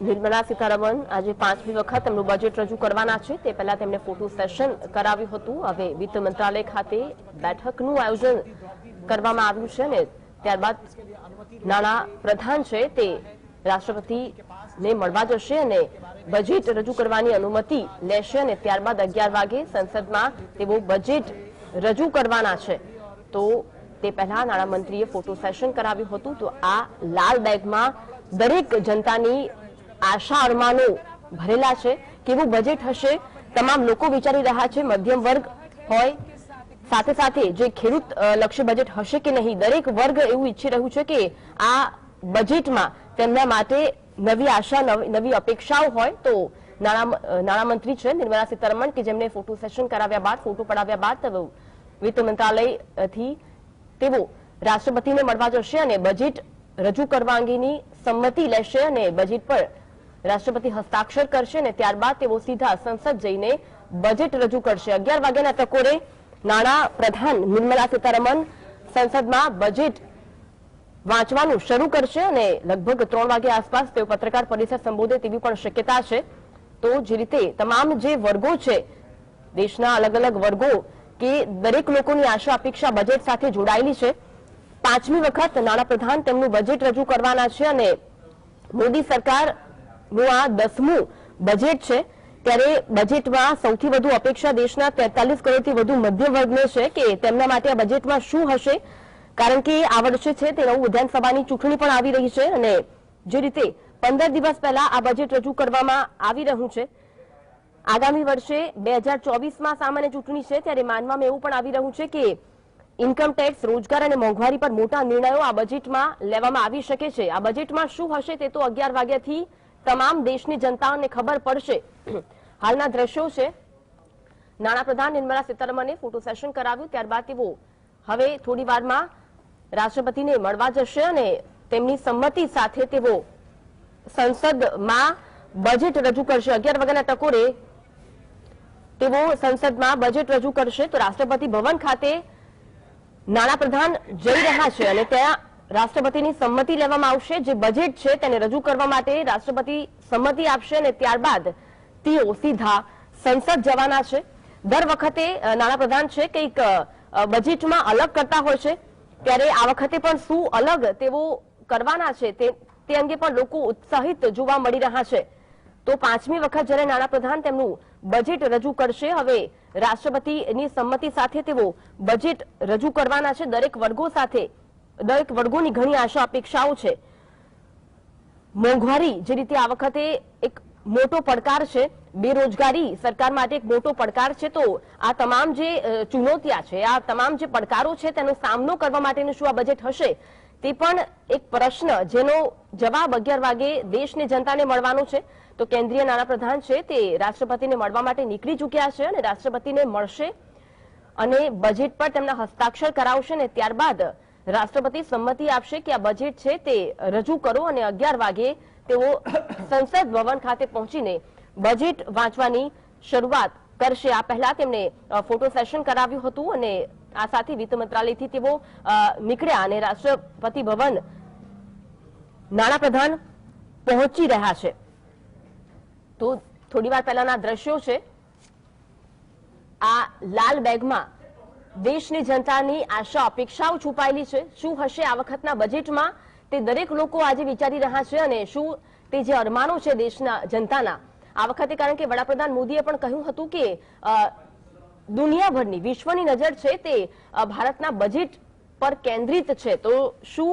निर्मला सीतारमण आज 5મી વખત તેમનું બજેટ રજૂ કરવાના છે। તે પહેલા તેમણે ફોટો સેશન કરાવ્યું હતું। હવે વિત્ત મંત્રાલય ખાતે બેઠકનું આયોજન કરવામાં આવ્યું છે અને ત્યારબાદ નાણાં પ્રધાન છે તે રાષ્ટ્રપતિને મળવા જશે અને બજેટ રજૂ કરવાની અનુમતિ લેશે અને ત્યારબાદ 11 વાગે સંસદમાં તેઓ બજેટ રજૂ કરવાના છે। તો તે પહેલા નાણામંત્રીએ ફોટો સેશન કરાવ્યું હતું। તો આ લાલ બેગમાં દરેક જનતાની आशा अरमानो भरेला छे। केवुं बजेट हशे तमाम लोको विचारी रह्या छे। मध्यम वर्ग होय साथे साथे जे खेडूत लक्ष्य बजेट हशे के नहीं, दरेक वर्ग एवुं इच्छी रह्युं छे के आ बजेटमां तेमना माटे नवी आशा नवी अपेक्षाओ होय। तो नाणामंत्री छे निर्मला सीतारमण के जेमणे फोटो सेशन कराव्या बाद फोटो पडाव्या बाद वित्त मंत्रालयथी तेओ राष्ट्रपतिने मळवा जशे अने बजेट रजू करवा अंगेनी संमति लेशे अने बजेट पर राष्ट्रपति हस्ताक्षर करशे ने त्यारबाद तेओ सीधा संसद जईने बजेट रजू करशे। 11 वाग्याना टकोरे नाणां प्रधान निर्मला सीतारमण संसदमां बजेट वांचवानुं शरू करशे अने लगभग 3 वागे आसपास तेओ पत्रकार परिषद संबोधे तेवी पण शक्यता छे। तो जे रीते तमाम जे वर्गो छे देशना अलग अलग वर्गो के दरेक लोकोनी आशा अपेक्षा बजेट साथे जोडायेली छे। 5મી વખત નાણાપ્રધાન તેમનું બજેટ રજૂ કરવાના છે અને મોદી સરકારનું આ 10મું બજેટ છે। ત્યારે બજેટમાં સૌથી વધુ અપેક્ષા દેશના 43 કરોડથી વધુ મધ્યમ વર્ગને છે કે તેમના માટે આ બજેટમાં શું હશે, કારણ કે આ વર્ષે છે તે નવું વિધાનસભાની ચૂંટણી પણ આવી રહી છે અને જે રીતે 15 દિવસ પહેલા આ બજેટ રજૂ કરવામાં આવી રહ્યું છે। આગામી વર્ષે 2024માં સામાન્ય ચૂંટણી છે ત્યારે માનવામાં એવું પણ આવી રહ્યું છે કે इनकम टैक्स, रोजगार और मोंघवारी पर मोटा निर्णयों आ बजेट में लेवामां आवी शके छे। आ बजेट में शुं हशे ते तो 11 वाग्याथी तमाम देशनी जनताने खबर पड़शे। हालना दृश्यो छे। नाणाप्रधान निर्मला सीतारमणे फोटो सेशन कराव्युं, त्यारबाद तेओ हवे थोड़ी वारमां राष्ट्रपतिने मळवा जशे अने तेमनी संमति साथे तेओ संसदमां बजेट रजू करशे। 11 वाग्याना टकोरे तेओ संसदमां बजेट रजू करशे। तो राष्ट्रपति भवन खाते नाणाप्रधान जई रह्या छे अने त्यां राष्ट्रपतिनी संमति लेवामां आवशे। जे बजेट छे तेने रजू करवा माटे राष्ट्रपति संमति आपशे अने त्यारबाद तेओ सीधा संसद जवाना छे। दर वखते नाणाप्रधान छे कंईक बजेटमां अलग करता होय छे, त्यारे आ वखते पण शुं अलग तेओ करवाना छे ते अंगे पण लोको उत्साहित जोवा मळी रह्या छे। तो 5મી વખત જ્યારે નાણાપ્રધાન તેમનું બજેટ રજૂ કરશે, હવે રાષ્ટ્રપતિની સંમતિ સાથે તેઓ બજેટ રજૂ કરવાના છે। દરેક વર્ગો સાથે દરેક વર્ગોની ઘણી આશા અપેક્ષાઓ છે। મોંઘવારી જે રીતે આ વખતે એક મોટો પડકાર છે, બેરોજગારી સરકાર માટે એક મોટો પડકાર છે। તો આ તમામ જે ચુનૌતિયા છે, આ તમામ જે પડકારો છે તેનો સામનો કરવા માટેનું શું આ બજેટ હશે તે પણ એક પ્રશ્ન જેનો જવાબ 11 વાગે દેશની જનતાને મળવાનો છે। तो केंद्रीय नाणाप्रधान छे ते राष्ट्रपतिने मळवा माटे નીકળી ચૂક્યા છે અને રાષ્ટ્રપતિને મળશે અને બજેટ પર તેમના હસ્તાક્ષર કરાવશે અને ત્યારબાદ રાષ્ટ્રપતિ સંમતિ આપશે કે આ બજેટ છે તે રજૂ કરો અને 11 વાગે તેઓ સંસદ ભવન ખાતે પહોંચીને બજેટ વાંચવાની શરૂઆત કરશે। આ પહેલા તેમણે ફોટો સેશન કરાવ્યું હતું અને આ સાથે વિત્ત મંત્રાલયથી તેઓ નીકળ્યા અને રાષ્ટ્રપતિ ભવન નાણાપ્રધાન પહોંચી રહ્યા છે। तो थोड़ी वार पहलाना दृश्यो छे। आ लाल बेगमां देशनी जनतानी आशा अपेक्षाओ छुपायेली छे। शुं हशे आ वखतना बजेटमां ते दरेक लोको आजे विचारी रह्या छे अने शुं ते जे अरमानो छे देशना जनताना आ वखते, कारण के वडाप्रधान मोदीए पण कह्युं हतुं के दुनियाभरनी विश्वनी नजर छे ते भारतना बजेट पर केंद्रित छे। तो शुं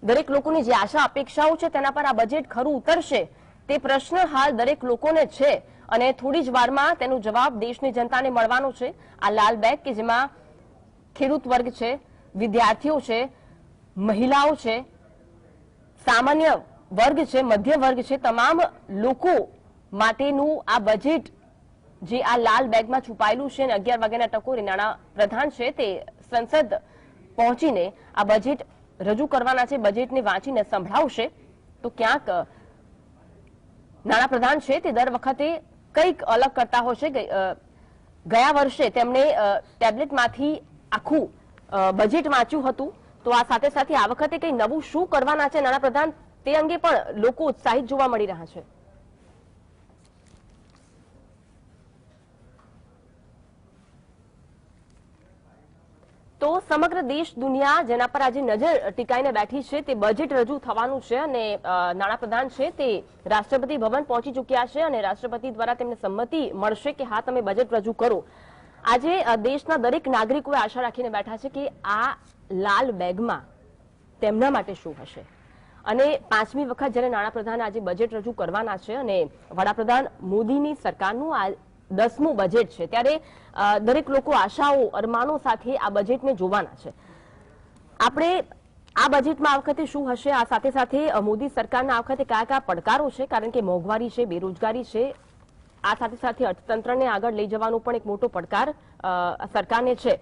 दरेक लोकोनी जे आशा अपेक्षाओ छे तेना पर आ बजेट खरुं उतरशे ते प्रश्न हाल दरेक लोकोने छे अने थोड़ी ज वारमां तेनो जवाब देशनी जनताने मळवानो छे। आ लाल बेग के जेमां खेडूत वर्ग छे, विद्यार्थीओ छे, महिलाओ छे, सामान्य वर्ग छे, मध्य वर्ग छे, तमाम लोको माटेनुं आ बजेट जे आ लाल बेगमां छुपायेलुं छे। 11 वाग्याना टकोरे नाणाप्रधान छे ते संसद पहोंचीने आ बजेट रजू करवाना छे। बजेटने वांचीने संभळावशे। तो क्यांक नाणाप्रधान छे ते दर वखते कंईक अलग करता होशे। गया वर्षे तेमणे टेब्लेटमांथी आखुं बजेट वांच्युं हतुं। तो आ साथे साथे आ वखते कंई नवुं शुं करवाना छे नाणाप्रधान તે અંગે પણ લોકો ઉત્સાહિત જોવા મળી રહ્યા છે। તો સમગ્ર દેશ દુનિયા જેના પર આજે નજર ટીકાઈને બેઠી છે તે બજેટ રજૂ થવાનું છે અને નાણાપ્રધાન છે તે રાષ્ટ્રપતિ ભવન પહોંચી ચૂક્યા છે અને રાષ્ટ્રપતિ દ્વારા તેમને સંમતિ મળશે કે હા તમે બજેટ રજૂ કરો। આજે દેશના દરેક નાગરિકોએ આશા રાખીને બેઠા છે કે આ લાલ બેગમાં તેમના માટે શું હશે અને પાંચમી વખત જ્યારે નાણાપ્રધાન આજે બજેટ રજૂ કરવાના છે અને વડાપ્રધાન મોદીની સરકારનું આ 10મું બજેટ છે ત્યારે દરેક લોકો આશાઓ અરમાનો સાથે આ બજેટને જોવાના છે। આપણે આ બજેટમાં આ વખતે શું હશે, આ સાથે સાથે મોદી સરકારના આ વખતે કયા કયા પડકારો છે, કારણ કે મોંઘવારી છે, બેરોજગારી છે, આ સાથે સાથે અર્થતંત્રને આગળ લઈ જવાનો પણ એક મોટો પડકાર સરકારને છે।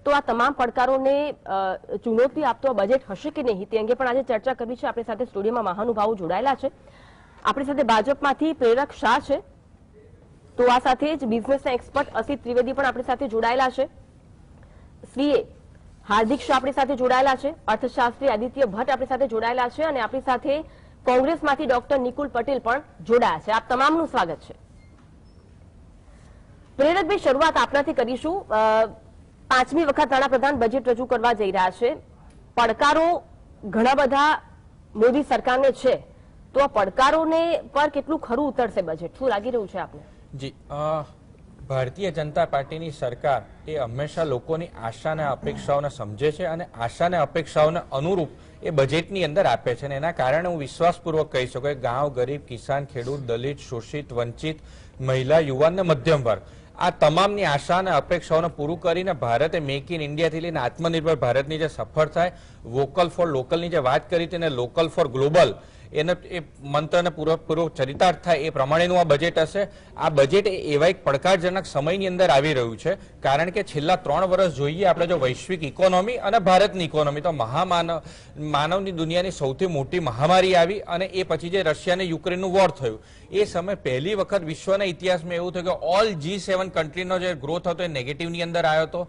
તો આ તમામ પડકારોને ચુનૌતી આપતો આ બજેટ હશે કે નહીં તે અંગે પણ આજે ચર્ચા કરવી છે। આપણી સાથે સ્ટુડિયોમાં મહાનુભાવો જોડાયેલા છે। આપણી સાથે ભાજપમાંથી પ્રેરક શાહ છે, તો આ સાથે જ બિઝનેસના એક્સપર્ટ અસિત ત્રિવેદી પણ આપણી સાથે જોડાયેલા છે, સીએ હાર્દિક શાહ આપણી સાથે જોડાયેલા છે, અર્થશાસ્ત્રી આદિત્ય ભટ્ટ આપણી સાથે જોડાયેલા છે અને આપણી સાથે કોંગ્રેસમાંથી ડોક્ટર નિકુલ પટેલ પણ જોડાયા છે। આપ તમામનું સ્વાગત છે। પ્રેરકભાઈ, શરૂઆત આપનાથી કરીશું। પાંચમી વખત નાણાપ્રધાન બજેટ રજૂ કરવા જઈ રહ્યા છે, પડકારો ઘણા બધા મોદી સરકારને છે, તો આ પડકારોને પર કેટલું ખરું ઉતરશે બજેટ, શું લાગી રહ્યું છે આપને? જી, ભારતીય જનતા પાર્ટીની સરકાર એ હંમેશા લોકોની આશા અને અપેક્ષાઓને સમજે છે અને આશા અને અપેક્ષાઓને અનુરૂપ એ બજેટની અંદર આપે છે અને એના કારણે હું વિશ્વાસપૂર્વક કહી શકું કે ગાંવ, ગરીબ, કિસાન, ખેડૂત, દલિત, શોષિત, વંચિત, મહિલા, યુવાન અને મધ્યમ વર્ગ આ તમામની આશા અને અપેક્ષાઓને પૂરું કરીને ભારતે મેક ઇન ઇન્ડિયાથી લઈને આત્મનિર્ભર ભારતની જે સફળ થાય, વોકલ ફોર લોકલની જે વાત કરી તેને લોકલ ફોર ગ્લોબલ એને એ મંત્રને પૂરો ચરિતાર્થ થાય એ પ્રમાણેનું આ બજેટ હશે। આ બજેટ એવા એક પડકારજનક સમયની અંદર આવી રહ્યું છે, કારણ કે છેલ્લા 3 વર્ષ જોઈએ આપણે જો વૈશ્વિક ઇકોનોમી અને ભારતની ઇકોનોમી તો માનવની દુનિયાની સૌથી મોટી મહામારી આવી અને એ પછી જે રશિયા અને યુક્રેનનું વોર થયું એ સમય પહેલી વખત વિશ્વના ઇતિહાસમાં એવું થયું કે ઓલ G7 કન્ટ્રીનો જે ગ્રોથ હતો એ નેગેટિવની અંદર આવ્યો હતો।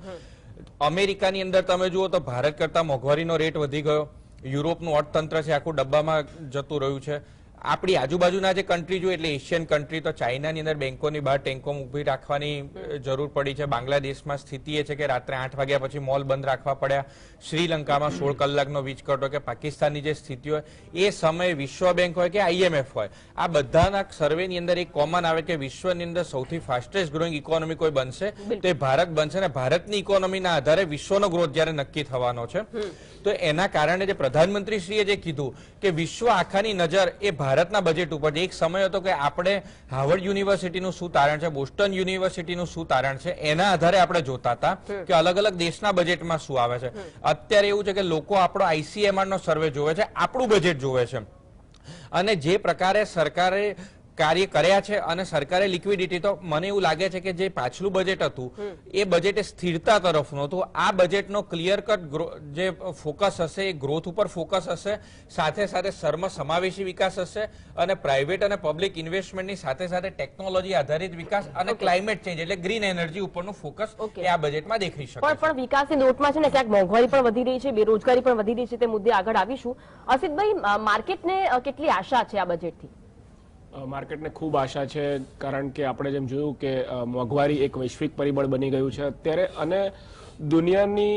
અમેરિકાની અંદર તમે જુઓ તો ભારત કરતા મોંઘવારીનો રેટ વધી ગયો, યુરોપનું અર્થતંત્ર છે આખું ડબ્બામાં જતું રહ્યું છે। આપણી આજુબાજુના જે કન્ટ્રી જોઈએ એટલે એશિયન કન્ટ્રી તો ચાઇનાની અંદર બેંકોની બહાર ટેન્કો ઊભી રાખવાની જરૂર પડી છે, બાંગ્લાદેશમાં સ્થિતિ એ છે કે રાત્રે 8 વાગ્યા પછી મોલ બંધ રાખવા પડ્યા, શ્રીલંકામાં 16 કલાકનો વીજ કટ હોય કે પાકિસ્તાનની જે સ્થિતિ હોય એ સમયે વિશ્વ બેંક હોય કે IMF હોય આ બધાના સર્વેની અંદર એક કોમન આવે કે વિશ્વની અંદર સૌથી ફાસ્ટેસ્ટ ગ્રોઈંગ ઇકોનોમી કોઈ બનશે તો એ ભારત બનશે અને ભારતની ઇકોનોમીના આધારે વિશ્વનો ગ્રોથ જ્યારે નક્કી થવાનો છે તો એના કારણે જે પ્રધાનમંત્રીશ્રીએ જે કીધું કે વિશ્વ આખાની નજર એ ભારતના બજેટ ઉપર છે। એક સમય હતો કે આપણે હાર્વર્ડ યુનિવર્સિટીનું શું તારણ છે, બોસ્ટન યુનિવર્સિટીનું શું તારણ છે એના આધારે આપણે જોતા હતા કે અલગ અલગ દેશના બજેટમાં શું આવે છે। અત્યારે એવું છે કે લોકો આપણો ICMR નો સર્વે જોવે છે, આપણું બજેટ જોવે છે અને જે પ્રકારે સરકારે કાર્ય કર્યા છે અને સરકારે લિક્વિડિટી તો મને એવું લાગે છે કે જે પાછલું બજેટ હતું એ બજેટ સ્થિરતા તરફનું હતું। આ બજેટનો ક્લિયર કટ જે ફોકસ હશે એ ગ્રોથ ઉપર ફોકસ હશે, સાથે સાથે સર્વસમાવેશી વિકાસ હશે અને પ્રાઇવેટ અને પબ્લિક ઇન્વેસ્ટમેન્ટની સાથે સાથે ટેકનોલોજી આધારિત વિકાસ અને ક્લાઇમેટ ચેન્જ એટલે ગ્રીન એનર્જી ઉપરનું ફોકસ એ આ બજેટમાં દેખાઈ શકે છે। પણ વિકાસની દોટમાં છે ને ક્યાંક મોંઘવારી પણ વધી રહી છે, બેરોજગારી પણ વધી રહી છે, તે મુદ્દે આગળ આવીશું। અસિતભાઈ, માર્કેટને કેટલી આશા છે આ બજેટથી? માર્કેટને ખૂબ આશા છે, કારણ કે આપણે જેમ જોયું કે મોંઘવારી એક વૈશ્વિક પરિબળ બની ગયું છે અત્યારે અને દુનિયાની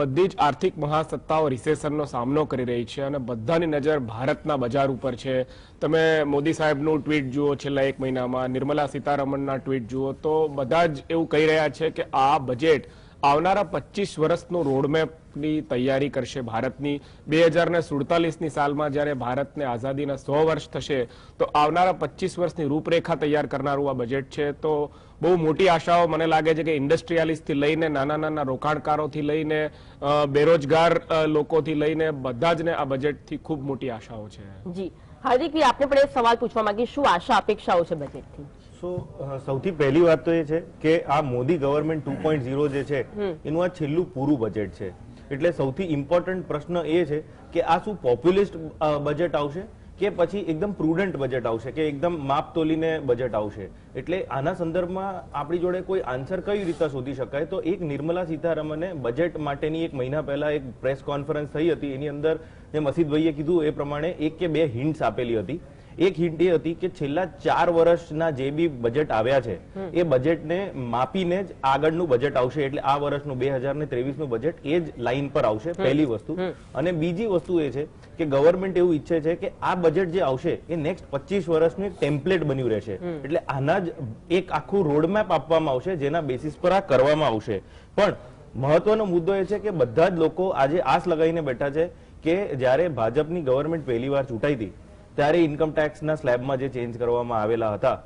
બધી જ આર્થિક મહાસત્તાઓ રિસેશનનો સામનો કરી રહી છે અને બધાની નજર ભારતના બજાર ઉપર છે। તમે મોદી સાહેબનું ટ્વીટ જુઓ છેલ્લા 1 મહિનામાં, નિર્મલા સીતારમણના ટ્વીટ જુઓ તો બધા જ એવું કહી રહ્યા છે કે આ બજેટ આવનારા 25 વર્ષનું રોડમેપની તૈયારી કરશે ભારતની। 2047ની સાલમાં જ્યારે ભારતને આઝાદીના 100 વર્ષ થશે તો આવનારા 25 વર્ષની રૂપરેખા તૈયાર કરનારું આ બજેટ છે। તો બહુ મોટી આશાઓ મને લાગે છે કે ઇન્ડસ્ટ્રીયાલિસ્ટથી લઈને નાના રોકાણકારોથી લઈને બેરોજગાર લોકોથી લઈને બધા જ ને આ બજેટથી ખૂબ મોટી આશાઓ છે। જી હાર્દિકભાઈ, આપને પણ એક સવાલ પૂછવા માંગીએ, શું આશા અપેક્ષાઓ છે બજેટથી? સૌથી પહેલી વાત તો એ છે કે આ મોદી ગવર્મેન્ટ 2.0 જે છે એનું આ છેલ્લું પૂરું બજેટ છે, એટલે સૌથી ઇમ્પોર્ટન્ટ પ્રશ્ન એ છે કે આ શું પોપ્યુલિસ્ટ બજેટ આવશે કે પછી એકદમ પ્રુડન્ટ બજેટ આવશે કે એકદમ માપ તોલીને બજેટ આવશે। એટલે આના સંદર્ભમાં આપણી જોડે કોઈ આન્સર કઈ રીતે શોધી શકાય તો એક નિર્મલા સીતારમણે બજેટ માટેની 1 મહિના પહેલા એક પ્રેસ કોન્ફરન્સ થઈ હતી, એની અંદર જેમ અસિતભાઈએ કીધું એ પ્રમાણે 1 કે 2 હિન્ટ્સ આપેલી હતી। એક હિન્ટ એ હતી કે છેલ્લા 4 વર્ષના જે બી બજેટ આવ્યા છે એ બજેટને માપીને જ આગળનું બજેટ આવશે, એટલે આ વર્ષનું 2023 નું બજેટ એ જ લાઈન પર આવશે, પહેલી વસ્તુ. અને બીજી વસ્તુ એ છે કે ગવર્મેન્ટ એવું ઈચ્છે છે કે આ બજેટ જે આવશે એ નેક્સ્ટ 25 વર્ષનું એક ટેમ્પલેટ બન્યું રહેશે, એટલે આના જ એક આખું રોડમેપ આપવામાં આવશે જેના બેસિસ પર આ કરવામાં આવશે. પણ મહત્વનો મુદ્દો એ છે કે બધા જ લોકો આજે આસ લગાવીને બેઠા છે કે જ્યારે ભાજપની ગવર્મેન્ટ પહેલી વાર ચૂંટાઈ હતી ત્યારે ઇન્કમ ટેક્સના સ્લેબમાં જે ચેન્જ કરવામાં આવેલા હતા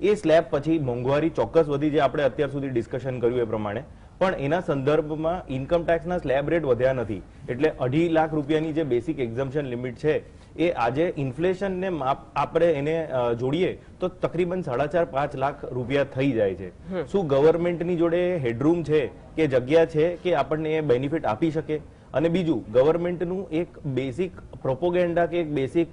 એ સ્લેબ પછી મોંઘવારી ચોક્કસ વધી, જે આપણે અત્યાર સુધી ડિસ્કશન કર્યું એ પ્રમાણે, પણ એના સંદર્ભમાં ઇન્કમ ટેક્સના સ્લેબ રેટ વધ્યા નથી. એટલે 2.5 લાખ રૂપિયાની જે બેસિક એક્ઝમ્પશન લિમિટ છે એ આજે ઇન્ફ્લેશનને આપણે એને જોડીએ તો તકરીબન 4.5-5 લાખ રૂપિયા થઈ જાય છે. શું ગવર્મેન્ટની જોડે હેડરૂમ છે કે જગ્યા છે કે આપણને એ બેનિફિટ આપી શકે? અને બીજું, ગવર્મેન્ટનું એક બેસિક પ્રોપોગેન્ડા કે એક બેસિક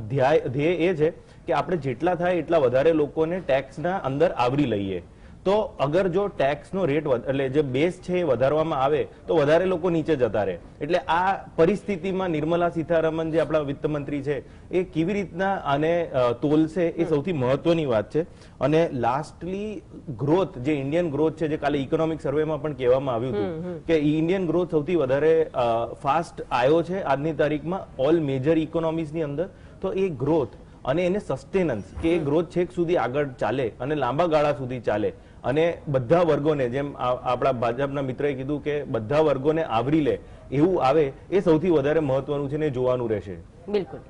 ધ્યેય એ છે કે આપણે જેટલા થાય એટલા વધારે લોકોને ટેક્સના અંદર આવરી લઈએ. તો અગર જો ટેક્સનો રેટ એટલે જે બેઝ છે એ વધારવામાં આવે તો વધારે લોકો નીચે જતા રહે. એટલે આ પરિસ્થિતિમાં નિર્મલા સીતારામન જે આપણા વિત્ત મંત્રી છે એ કેવી રીતના આને તોલશે એ સૌથી મહત્વની વાત છે. અને લાસ્ટલી ગ્રોથ, જે ઇન્ડિયન ગ્રોથ છે, જે કાલે ઇકોનોમિક સર્વેમાં પણ કહેવામાં આવ્યું હતું કે ઇન્ડિયન ગ્રોથ સૌથી વધારે ફાસ્ટ આવ્યો છે આજની તારીખમાં ઓલ મેજર ઇકોનોમીઝની અંદર. તો એ ગ્રોથ અને એને સસ્ટેનન્સ, કે એ ગ્રોથ છેક સુધી આગળ ચાલે અને લાંબા ગાળા સુધી ચાલે અને બધા વર્ગોને, જેમ આપણા ભાજપના મિત્રએ કીધું કે બધા વર્ગોને આવરી લે એવું આવે, એ સૌથી વધારે મહત્વનું છે ને જોવાનું રહેશે. બિલકુલ.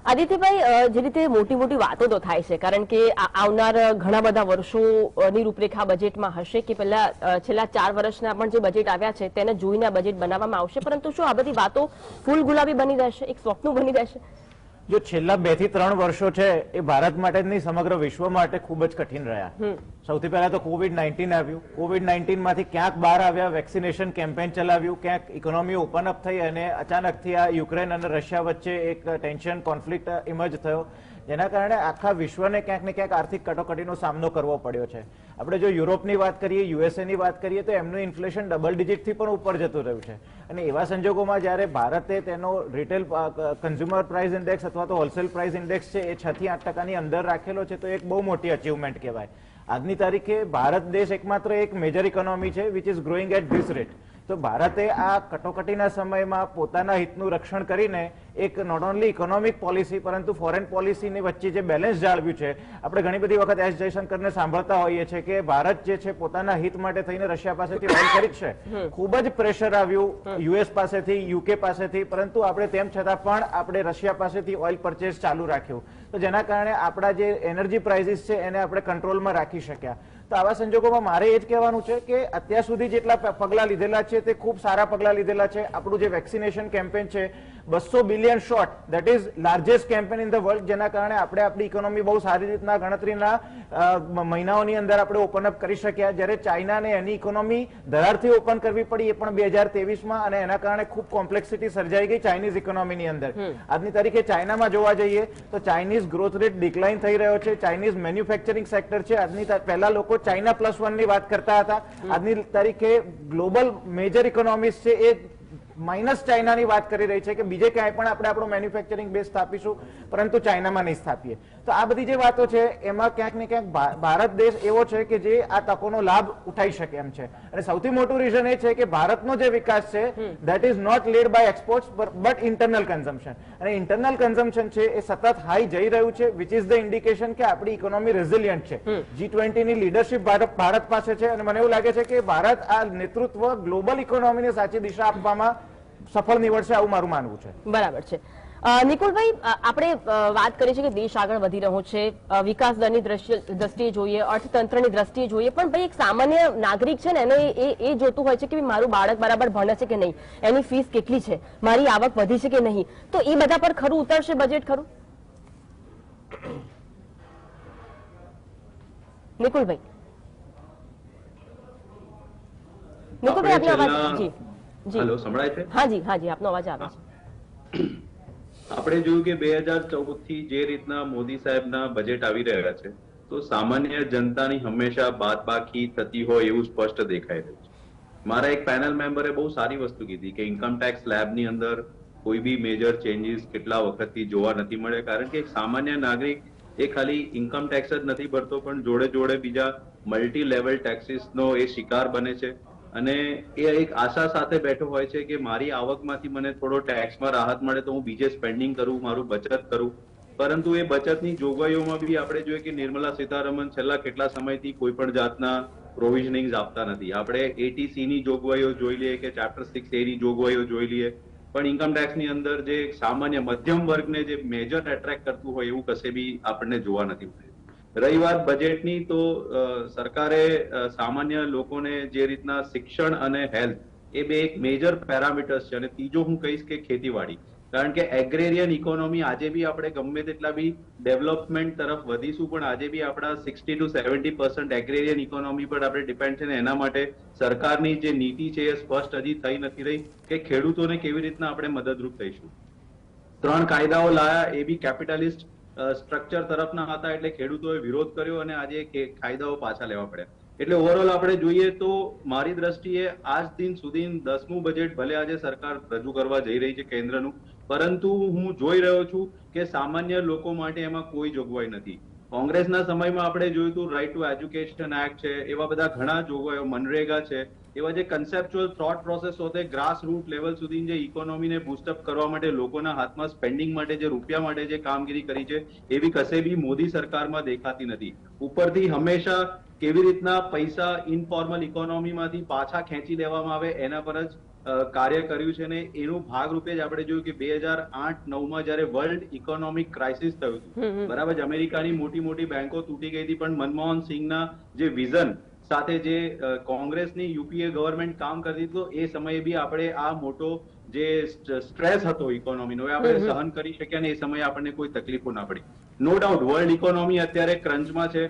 આદિત્યભાઈ, જે રીતે મોટી મોટી વાતો તો થાય છે, કારણ કે આવનાર ઘણા બધા વર્ષોની રૂપરેખા બજેટમાં હશે કે પહેલા છેલ્લા 4 વર્ષના પણ જે બજેટ આવ્યા છે તેને જોઈને બજેટ બનાવવામાં આવશે, પરંતુ શું આ બધી વાતો ફૂલ ગુલાબી બની રહેશે, એક સ્વપ્ન બની રહેશે? જો છેલ્લા 2 થી 3 વર્ષો છે એ ભારત માટે જ નહીં, સમગ્ર વિશ્વ માટે ખૂબ જ કઠિન રહ્યા. સૌથી પહેલા તો COVID-19 આવ્યું. COVID-19 માંથી ક્યાંક બહાર આવ્યા, વેક્સિનેશન કેમ્પેન ચલાવ્યું, ક્યાંક ઇકોનોમી ઓપન અપ થઈ અને અચાનકથી આ યુક્રેન અને રશિયા વચ્ચે એક ટેન્શન, કોન્ફ્લિક્ટ ઇમર્જ થયો, જેના કારણે આખા વિશ્વને ક્યાંક ને ક્યાંક આર્થિક કટોકટીનો સામનો કરવો પડ્યો છે. આપણે જો યુરોપની વાત કરીએ, યુએસએ વાત કરીએ તો એમનું ઇન્ફ્લેશન ડબલ ડિજિટથી પણ ઉપર જતું રહ્યું છે. અને એવા સંજોગોમાં જ્યારે ભારતે તેનો રિટેલ કન્ઝ્યુમર પ્રાઇસ ઇન્ડેક્સ અથવા તો હોલસેલ પ્રાઇસ ઇન્ડેક્સ છે એ 6 થી 8% અંદર રાખેલો છે, તો એક બહુ મોટી અચીવમેન્ટ કહેવાય. આજની તારીખે ભારત દેશ એકમાત્ર એક મેજર ઇકોનોમી છે which is growing at this rate. તો ભારતે આ કટોકટીના સમયમાં પોતાના હિતનું રક્ષણ કરીને એક નોટ ઓનલી ઇકોનોમિક પોલિસી પરંતુ ફોરેન પોલિસીની વચ્ચે જે બેલેન્સ જાળવ્યું છે. આપણે ઘણી બધી વખત એસ જયશંકરને સાંભળતા હોઈએ છીએ કે ભારત જે છે પોતાના હિત માટે થઈને રશિયા પાસેથી ઓઇલ ખરીદશે. ખૂબ જ પ્રેશર આવ્યું યુએસ પાસેથી, યુકે પાસેથી, પરંતુ આપણે તેમ છતાં પણ આપણે રશિયા પાસેથી ઓઇલ પરચેસ ચાલુ રાખ્યું, તો જેના કારણે આપણા જે એનર્જી પ્રાઇસીસ છે એને આપણે કંટ્રોલમાં રાખી શક્યા. તો આવા સંજોગોમાં મારે એ જ કહેવાનું છે કે અત્યાર સુધી જેટલા પગલા લીધેલા છે તે ખૂબ સારા પગલા લીધેલા છે. આપણું જે વેક્સિનેશન કેમ્પેન છે, 200 billion shot, that is largest campaign in the world, જેના કારણે આપણે આપણી ઇકોનોમી બહુ સારી રીતના ગણતરીના મહિનાઓની અંદર આપણે ઓપન અપ કરી શક્યા. જ્યારે ચાઇનાને એની ઇકોનોમી ધરારથી ઓપન કરવી પડી, એ પણ 2023માં, અને એના કારણે ખૂબ કોમ્પ્લેક્સિટી સર્જાઈ ગઈ ચાઇનીઝ ઇકોનોમીની અંદર. આજની તારીખે ચાઇનામાં જોવા જઈએ તો ચાઇનીઝ ગ્રોથ રેટ ડિક્લાઇન થઈ રહ્યો છે. ચાઇનીઝ મેન્યુફેક્ચરિંગ સેક્ટર છે, આજની પહેલા લોકો ચાઇના +1 ની વાત કરતા હતા, આજની તારીખે ગ્લોબલ મેજર ઇકોનોમીઝ છે એ માઇનસ ચાઇનાની વાત કરી રહી છે કે બીજે ક્યાંય પણ આપણે આપણો મેન્યુફેક્ચરિંગ બેઝ સ્થાપીશું પરંતુ ચાઇનામાં નહીં સ્થાપીએ. તો આ બધી જે વાતો છે એમાં ક્યાંક ને ક્યાંક ભારત દેશ એવો છે કે જે આ તકોનો લાભ ઉઠાઈ શકે એમ છે. અને સૌથી મોટું રીઝન એ છે કે ભારતનો જે વિકાસ છે that is not led by exports but internal consumption. અને ઇન્ટરનલ કન્ઝમ્પશન છે એ સતત હાઈ જઈ રહ્યું છે, વિચ ઇઝ ધ ઇન્ડિકેશન કે આપણી ઇકોનોમી રેઝિલિયન્ટ છે. G20 ની લીડરશિપ ભારત પાસે છે અને મને એવું લાગે છે કે ભારત આ નેતૃત્વ ગ્લોબલ ઇકોનોમીને સાચી દિશા આપવામાં સફળ નીવડશે, આવું મારું માનવું છે. બરાબર છે. નિકુલભાઈ, આપણે વાત કરી છે કે દેશ આગળ વધી રહ્યો છે, વિકાસ દરની દ્રષ્ટિએ જોઈએ, અર્થતંત્રની દ્રષ્ટિએ જોઈએ, પણ ભાઈ એક સામાન્ય નાગરિક છે ને એને એ જોતું હોય છે કે મારું બાળક બરાબર ભણે છે કે નહીં, એની ફીસ કેટલી છે, મારી આવક વધી છે કે નહીં, તો એ બધા પર ખરું ઉતરશે બજેટ ખરું? નિકુલભાઈ, આપનો અવાજ. જી જી, હેલો, સંભળાય છે? હાજી હાજી, આપનો અવાજ આવે છે. આપણે જોયું કે 2014 થી જે રીતના મોદી સાહેબના બજેટ આવી રહ્યા છે તો સામાન્ય જનતાની હંમેશા બાદબાકી થતી હોય એવું સ્પષ્ટ દેખાઈ રહ્યું છે. મારા એક પેનલ મેમ્બરે બહુ સારી વસ્તુ કીધી કે ઇન્કમ ટેક્સ સ્લેબની અંદર કોઈ બી મેજર ચેન્જીસ કેટલા વખતથી જોવા નથી મળ્યા, કારણ કે એક સામાન્ય નાગરિક એ ખાલી ઇન્કમ ટેક્સ જ નથી ભરતો, પણ જોડે જોડે બીજા મલ્ટી લેવલ ટેક્સીસનો એ શિકાર બને છે અને એ એક આશા સાથે બેઠો હોય છે કે મારી આવકમાંથી મને થોડો ટેક્સમાં રાહત મળે તો હું બીજે સ્પેન્ડિંગ કરું, મારું બચત કરું. પરંતુ એ બચતની જોગવાઈઓમાં બી આપણે જોઈએ કે નિર્મલા સીતારમણ છેલ્લા કેટલા સમયથી કોઈ પણ જાતના પ્રોવિઝનિંગ આપતા નથી. આપણે એટીસી ની જોગવાઈઓ જોઈ લઈએ કે ચેપ્ટર 6A ની જોગવાઈઓ જોઈ લઈએ, પણ ઇન્કમ ટેક્સની અંદર જે સામાન્ય મધ્યમ વર્ગને જે મેજર એટ્રેક્ટ કરતું હોય એવું કશે બી આપણને જોવા નથી મળ્યું. રહી વાત બજેટની, તો સરકારે સામાન્ય લોકોને જે રીતના શિક્ષણ અને હેલ્થ એ બે એક મેજર પેરામીટર્સ છે, અને ત્રીજો હું કહીશ કે ખેતીવાડી, કારણ કે એગ્રેરિયન ઇકોનોમી આજે બી આપણે ગમે તેટલા બી ડેવલપમેન્ટ તરફ વધીશું પણ આજે બી આપણા 60 to 70% એગ્રેરિયન ઇકોનોમી પર આપણે ડિપેન્ડ છે, ને એના માટે સરકારની જે નીતિ છે એ સ્પષ્ટ હજી થઈ નથી રહી કે ખેડૂતોને કેવી રીતના આપણે મદદરૂપ થઈશું. 3 કાયદાઓ લાયા એ બી કેપિટલિસ્ટ સ્ટ્રક્ચર તરફના હતા, એટલે ખેડૂતોએ વિરોધ કર્યો અને આજે કાયદાઓ પાછા લેવા પડ્યા. એટલે ઓવરઓલ આપણે જોઈએ તો મારી દ્રષ્ટિએ આજ દિન સુધી 10મું બજેટ ભલે આજે સરકાર રજૂ કરવા જઈ રહી છે કેન્દ્રનું, પરંતુ હું જોઈ રહ્યો છું કે સામાન્ય લોકો માટે એમાં કોઈ જોગવાઈ નથી. કોંગ્રેસના સમયમાં આપણે જોયું હતું રાઇટ ટુ એજ્યુકેશન એક્ટ છે, એવા બધા ઘણા જોગવાઈઓ, મનરેગા છે, એવા જે કન્સેપ્ચ્યુઅલ થોટ પ્રોસેસ હોતે ગ્રાસ રૂટ લેવલ સુધી જે ઇકોનોમીને બૂસ્ટઅપ કરવા માટે લોકોના હાથમાં સ્પેન્ડિંગ માટે જે રૂપિયા માટે જે કામગીરી કરી છે એવી કશે બી મોદી સરકારમાં દેખાતી નથી. ઉપરથી હંમેશા કેવી રીતના પૈસા ઇનફોર્મલ ઇકોનોમીમાંથી પાછા ખેંચી લેવામાં આવે એના પર જ કાર્ય કર્યું છે, ને એનું ભાગરૂપે જ આપણે જોયું કે 2008-9માં જયારે વર્લ્ડ ઇકોનોમિક ક્રાઇસિસ થયું હતું, બરાબર, અમેરિકાની મોટી મોટી બેંકો તૂટી ગઈ હતી, પણ મનમોહન સિંહના જે વિઝન સાથે જે કોંગ્રેસની યુપીએ ગવર્મેન્ટ કામ કરતી તો એ સમયે બી આપણે આ મોટો જે સ્ટ્રેસ હતો ઇકોનોમીનો એ આપણે સહન કરી શક્યા ને એ સમયે આપણને કોઈ તકલીફો ના પડી. નો ડાઉટ વર્લ્ડ ઇકોનોમી અત્યારે ક્રંચમાં છે,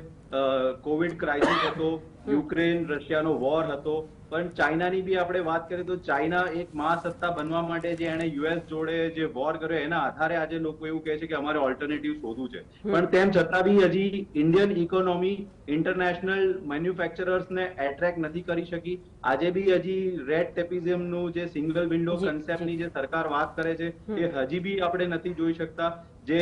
કોવિડ ક્રાઇસિસ હતો, યુક્રેન રશિયાનો વોર હતો, પણ ચાઇનાની બી આપણે વાત કરીએ તો ચાઇના એક મહાસત્તા બનવા માટે જે એને યુએસ જોડે જે વોર કર્યો એના આધારે આજે લોકો એવું કહે છે કે અમારે ઓલ્ટરનેટિવ શોધવું છે, પણ તેમ છતાં બી હજી ઇન્ડિયન ઇકોનોમી ઇન્ટરનેશનલ મેન્યુફેક્ચરર્સને એટ્રેક્ટ નથી કરી શકી. આજે બી હજી રેડ ટેપિઝમનું જે સિંગલ વિન્ડો કન્સેપ્ટની જે સરકાર વાત કરે છે એ હજી બી આપણે નથી જોઈ શકતા. જે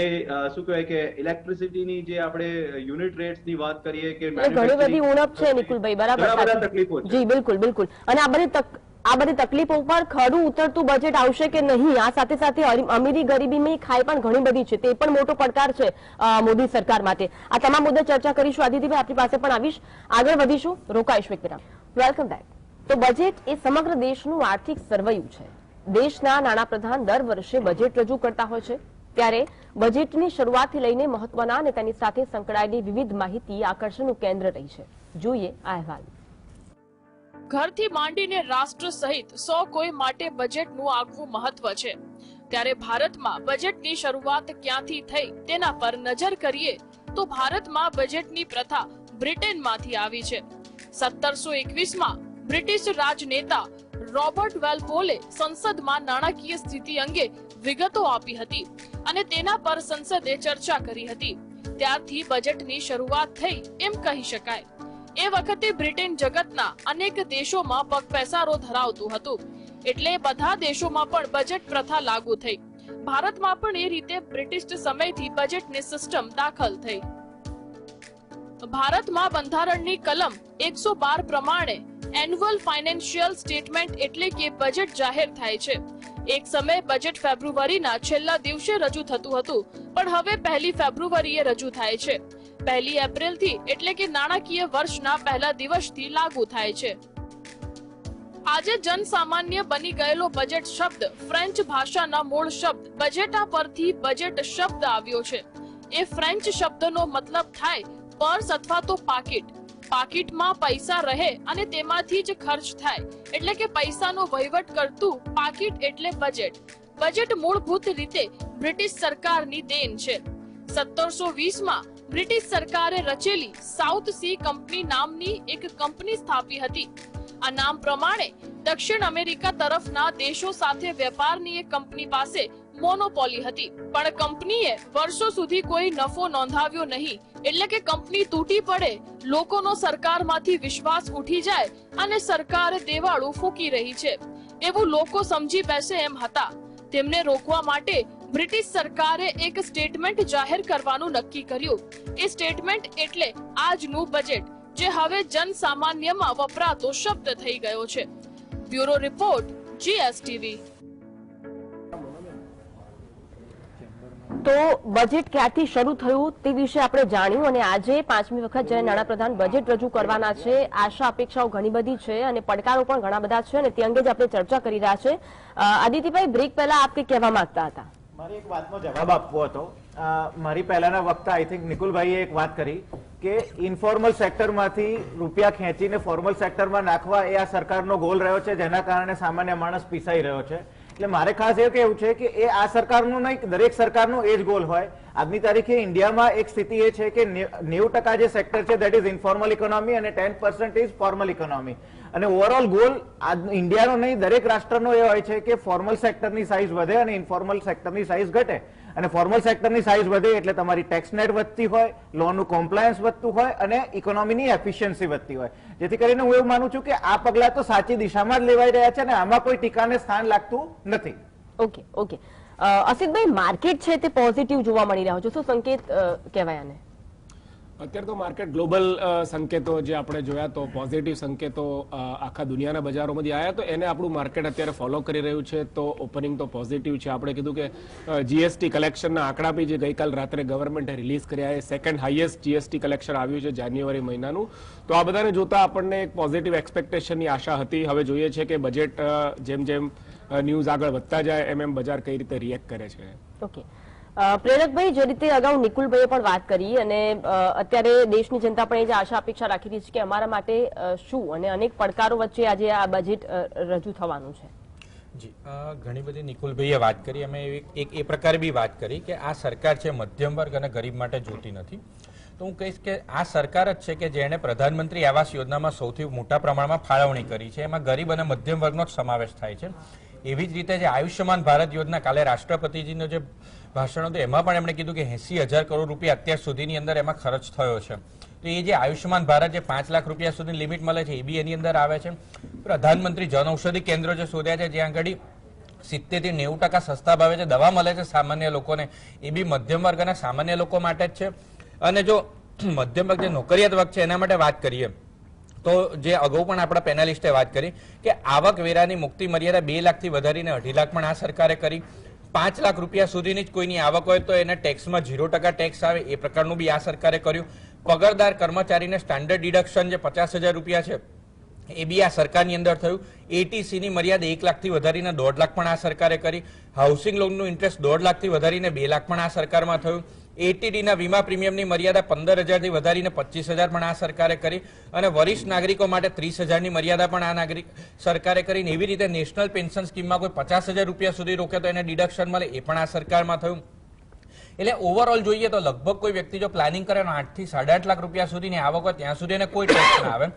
શું કહેવાય કે ઇલેક્ટ્રિસિટીની જે આપણે યુનિટ રેટ્સની વાત કરીએ કે ઘણી બધી ઉણપ છે નિકુલભાઈ, બરાબર, તકલીફો છે. જી બિલકુલ બિલકુલ. અને આ બધી તકલીફો ઉપર ખરું ઉતરતું બજેટ આવશે કે નહીં, આ સાથે સાથે અમીરી ગરીબીની ખાઈ પણ ઘણી બધી છે, તે પણ મોટો પડકાર છે મોદી સરકાર માટે. આ તમામ મુદ્દે ચર્ચા કરીશું. આદિત્યભાઈ આપની પાસે પણ આવીશ, આગળ વધીશું, રોકાઈશું એક વિરામ. Welcome back. તો બજેટ એ સમગ્ર દેશનું આર્થિક સરવૈયું છે. દેશના નાણાપ્રધાન દર વર્ષે બજેટ રજૂ કરતા હોય છે, ત્યારે બજેટની શરૂઆતથી લઈને મહત્વના અને તેની સાથે સંકળાયેલી વિવિધ માહિતી આકર્ષણનું કેન્દ્ર રહી છે. જોઈએ આ અહેવાલ. ઘરથી માંડીને રાષ્ટ્ર સહિત 100 કોઈ માટે બજેટનું આગવું મહત્વ છે. ત્યારે ભારતમાં બજેટની શરૂઆત ક્યાંથી થઈ તેના પર નજર કરીએ તો ભારતમાં બજેટની પ્રથા બ્રિટનમાંથી આવી છે. 1721માં બ્રિટિશ રાજનેતા રોબર્ટ વેલપોલે સંસદમાં નાણાકીય સ્થિતિ અંગે વિગતો આપી હતી અને તેના પર સંસદે ચર્ચા કરી હતી. ત્યારથી બજેટની શરૂઆત થઈ એમ કહી શકાય. એ વખતે બ્રિટન જગતના અનેક દેશોમાં પગપેસારો ધરાવતું હતું, એટલે બધા દેશોમાં પણ બજેટ પ્રથા લાગુ થઈ. ભારતમાં પણ એ રીતે બ્રિટિશ સમયથી બજેટની સિસ્ટમ દાખલ થઈ. ભારતમાં બંધારણની કલમ 112 પ્રમાણે એન્યુઅલ ફાઇનાન્શિયલ સ્ટેટમેન્ટ એટલે કે બજેટ જાહેર થાય છે. એક સમય બજેટ ફેબ્રુઆરીના છેલ્લા દિવસે રજૂ થતું હતું, પણ હવે 1 ફેબ્રુઆરીએ રજૂ થાય છે. 1 એપ્રિલથી એટલે કે નાણાકીય વર્ષના પહેલા દિવસથી લાગુ થાય છે. આજે જનસામાન્ય બની ગયેલો બજેટ શબ્દ ફ્રેન્ચ ભાષાના મૂળ શબ્દ બજેટા પરથી બજેટ શબ્દ આવ્યો છે. એ ફ્રેન્ચ શબ્દનો મતલબ થાય પર્સ અથવા તો પાકીટ. પાકીટમાં પૈસા રહે અને તેમાંથી જ ખર્ચ થાય, એટલે કે પૈસાનો વહીવટ કરતું પાકીટ એટલે બજેટ. બજેટ મૂળભૂત રીતે બ્રિટિશ સરકારની દેન છે. 1720માં બ્રિટિશ સરકારે રચેલી સાઉથ સી કંપની નામની એક કંપની સ્થાપી હતી. આ નામ પ્રમાણે દક્ષિણ અમેરિકા તરફના દેશો સાથે વેપારની એક કંપની પાસે મોનોપોલી હતી, પણ કંપનીએ વર્ષો સુધી કોઈ નફો નોંધાવ્યો નહીં, એટલે કે કંપની તૂટી પડે, લોકોનો સરકારમાંથી વિશ્વાસ ઉઠી જાય અને સરકાર દેવાળું ફૂંકી રહી છે એવું લોકો સમજી બેસે એમ હતા. તેમને રોકવા માટે બ્રિટિશ સરકારે એક સ્ટેટમેન્ટ જાહેર કરવાનું નક્કી કર્યું. એ સ્ટેટમેન્ટ એટલે આજનું બજેટ, જે હવે જનસામાન્યમાં વપરાતો શબ્દ થઈ ગયો છે. Bureau report, GSTV. તો બજેટ ક્યાંથી શરૂ થયું તે વિશે આપણે જાણ્યું અને આજે 5મી વખત જ્યારે નાણાપ્રધાન બજેટ રજૂ કરવાના છે, આશા અપેક્ષાઓ ઘણી બધી છે અને પડકારો પણ ઘણા બધા છે અને તે અંગે જ આપણે ચર્ચા કરી રહ્યા છે. આદિત્યભાઈ, બ્રેક પહેલા આપ કંઈક કહેવા માંગતા હતા. મારી એક વાતનો જવાબ આપવો હતો. મારી પહેલાના વક્તા આઈ થિંક નિકુલભાઈએ એક વાત કરી કે ઇન્ફોર્મલ સેક્ટરમાંથી રૂપિયા ખેંચીને ફોર્મલ સેક્ટરમાં નાખવા એ આ સરકારનો ગોલ રહ્યો છે, જેના કારણે સામાન્ય માણસ પીસાઈ રહ્યો છે. એટલે મારે ખાસ એવું કહેવું છે કે એ આ સરકારનું નહીં, દરેક સરકારનો એ જ ગોલ હોય. આજની તારીખે ઇન્ડિયામાં એક સ્થિતિ એ છે કે 90% જે સેક્ટર છે દેટ ઇઝ ઇન્ફોર્મલ ઇકોનોમી અને 10% ઇઝ ફોર્મલ ઇકોનોમી. અને ઓવરઓલ ગોલ ઇન્ડિયાનો નહીં, દરેક રાષ્ટ્રનો એ હોય છે કે ફોર્મલ સેક્ટરની સાઇઝ વધે અને ઇન્ફોર્મલ સેક્ટરની સાઇઝ ઘટે. અને ફોર્મલ સેક્ટરની સાઇઝ વધે એટલે તમારી ટેક્સ નેટ વધતી હોય, લોનું કોમ્પ્લાયન્સ વધતું હોય અને ઇકોનોમીની એફિશિયન્સી વધતી હોય. જેથી કરીને હું એવું માનું છું કે આ પગલાં તો સાચી દિશામાં જ લેવાઈ રહ્યા છે અને આમાં કોઈ ટીકાને સ્થાન લાગતું નથી. ઓકે. અસિતભાઈ, માર્કેટ છે તે પોઝિટિવ જોવા મળી રહ્યો છે, શું સંકેત કહેવાય આને? અત્યારે તો માર્કેટ ગ્લોબલ સંકેતો જે આપણે જોયા તો પોઝિટિવ સંકેતો આખા દુનિયાના બજારોમાંથી આવ્યા, તો એને આપણું માર્કેટ અત્યારે ફોલો કરી રહ્યું છે. તો ઓપનિંગ તો પોઝિટિવ છે. આપણે કીધું કે GST કલેક્શનના આંકડા બી જે ગઈકાલ રાત્રે ગવર્મેન્ટે રિલીઝ કર્યા, એ સેકન્ડ હાઈએસ્ટ GST કલેક્શન આવ્યું છે જાન્યુઆરી મહિનાનું. તો આ બધાને જોતા આપણને એક પોઝિટિવ એક્સપેક્ટેશનની આશા હતી. હવે જોઈએ છે કે બજેટ જેમ જેમ ન્યૂઝ આગળ વધતા જાય એમ બજાર કઈ રીતે રિએક્ટ કરે છે. ઓકે. પ્રેરકભાઈ, જે રીતે અગાઉ નિકુલભાઈએ પણ વાત કરી અને અત્યારે દેશની જનતા પણ એ જ આશા અપેક્ષા રાખી રહી છે કે અમારા માટે શું અને અનેક પડકારો વચ્ચે આજે આ બજેટ રજૂ થવાનું છે. જી, ઘણી બધી નિકુલભાઈએ વાત કરી. અમે એક એ પ્રકારે બી વાત કરી કે આ સરકાર છે મધ્યમ વર્ગ અને ગરીબ માટે જોતી નથી. તો હું કહીશ કે આ સરકાર જ છે કે જેણે પ્રધાનમંત્રી આવાસ યોજનામાં સૌથી મોટા પ્રમાણમાં ફાળવણી કરી છે. એમાં ગરીબ અને મધ્યમ વર્ગનો જ સમાવેશ થાય છે. એવી જ રીતે જે આયુષ્યમાન ભારત યોજના, કાલે રાષ્ટ્રપતિજીનો જે ભાષણ હતું એમાં પણ એમણે કીધું કે 80,000 કરોડ રૂપિયા અત્યાર સુધીની અંદર એમાં ખર્ચ થયો છે. તો એ જે આયુષ્યમાન ભારત જે 5 લાખ રૂપિયા સુધી લિમિટ મળે છે એ બી એની અંદર આવે છે. પ્રધાનમંત્રી જન ઔષધિ કેન્દ્રો જે શોધ્યા છે જ્યાં આગળ 70 થી 90% સસ્તા ભાવે જે દવા મળે છે સામાન્ય લોકોને, એ બી મધ્યમ વર્ગ અને સામાન્ય લોકો માટે જ છે. અને જો મધ્યમ વર્ગ જે નોકરિયાત વર્ગ છે એના માટે વાત કરીએ તો જે અગાઉ પણ આપણા પેનલિસ્ટે વાત કરી કે આવકવેરાની મુક્તિ મર્યાદા 2 લાખથી વધારીને 2.5 લાખ પણ આ સરકારે કરી. 5 લાખ રૂપિયા સુધીની જ કોઈની આવક હોય તો એને ટેક્સમાં 0% ટેક્સ આવે એ પ્રકારનું બી આ સરકારે કર્યું. પગારદાર કર્મચારીને સ્ટાન્ડર્ડ ડિડક્શન જે 50,000 રૂપિયા છે એ બી આ સરકારની અંદર થયું. ATC ની મર્યાદા 1 લાખથી વધારીને 1.5 લાખ પણ આ સરકારે કરી. હાઉસિંગ લોનનું ઇન્ટરેસ્ટ 1.5 લાખથી વધારીને 2 લાખ પણ આ સરકારમાં થયું. ATD ના વીમા પ્રીમિયમની મર્યાદા 15,000 થી વધારીને 25,000 પણ આ સરકારે કરી અને વરિષ્ઠ નાગરિકો માટે 30,000 ની મર્યાદા પણ આ સરકારે કરીને એવી રીતે નેશનલ પેન્શન સ્કીમમાં કોઈ 50,000 રૂપિયા સુધી રોકે તો એને ડિડક્શન મળે એ પણ આ સરકારમાં થયું. એટલે ઓવરઓલ જોઈએ તો લગભગ કોઈ વ્યક્તિ જો પ્લાનિંગ કરે 8 થી 8.5 લાખ રૂપિયા સુધીની આવક હોય ત્યાં સુધી એને કોઈ ટેક્સ ના આવે.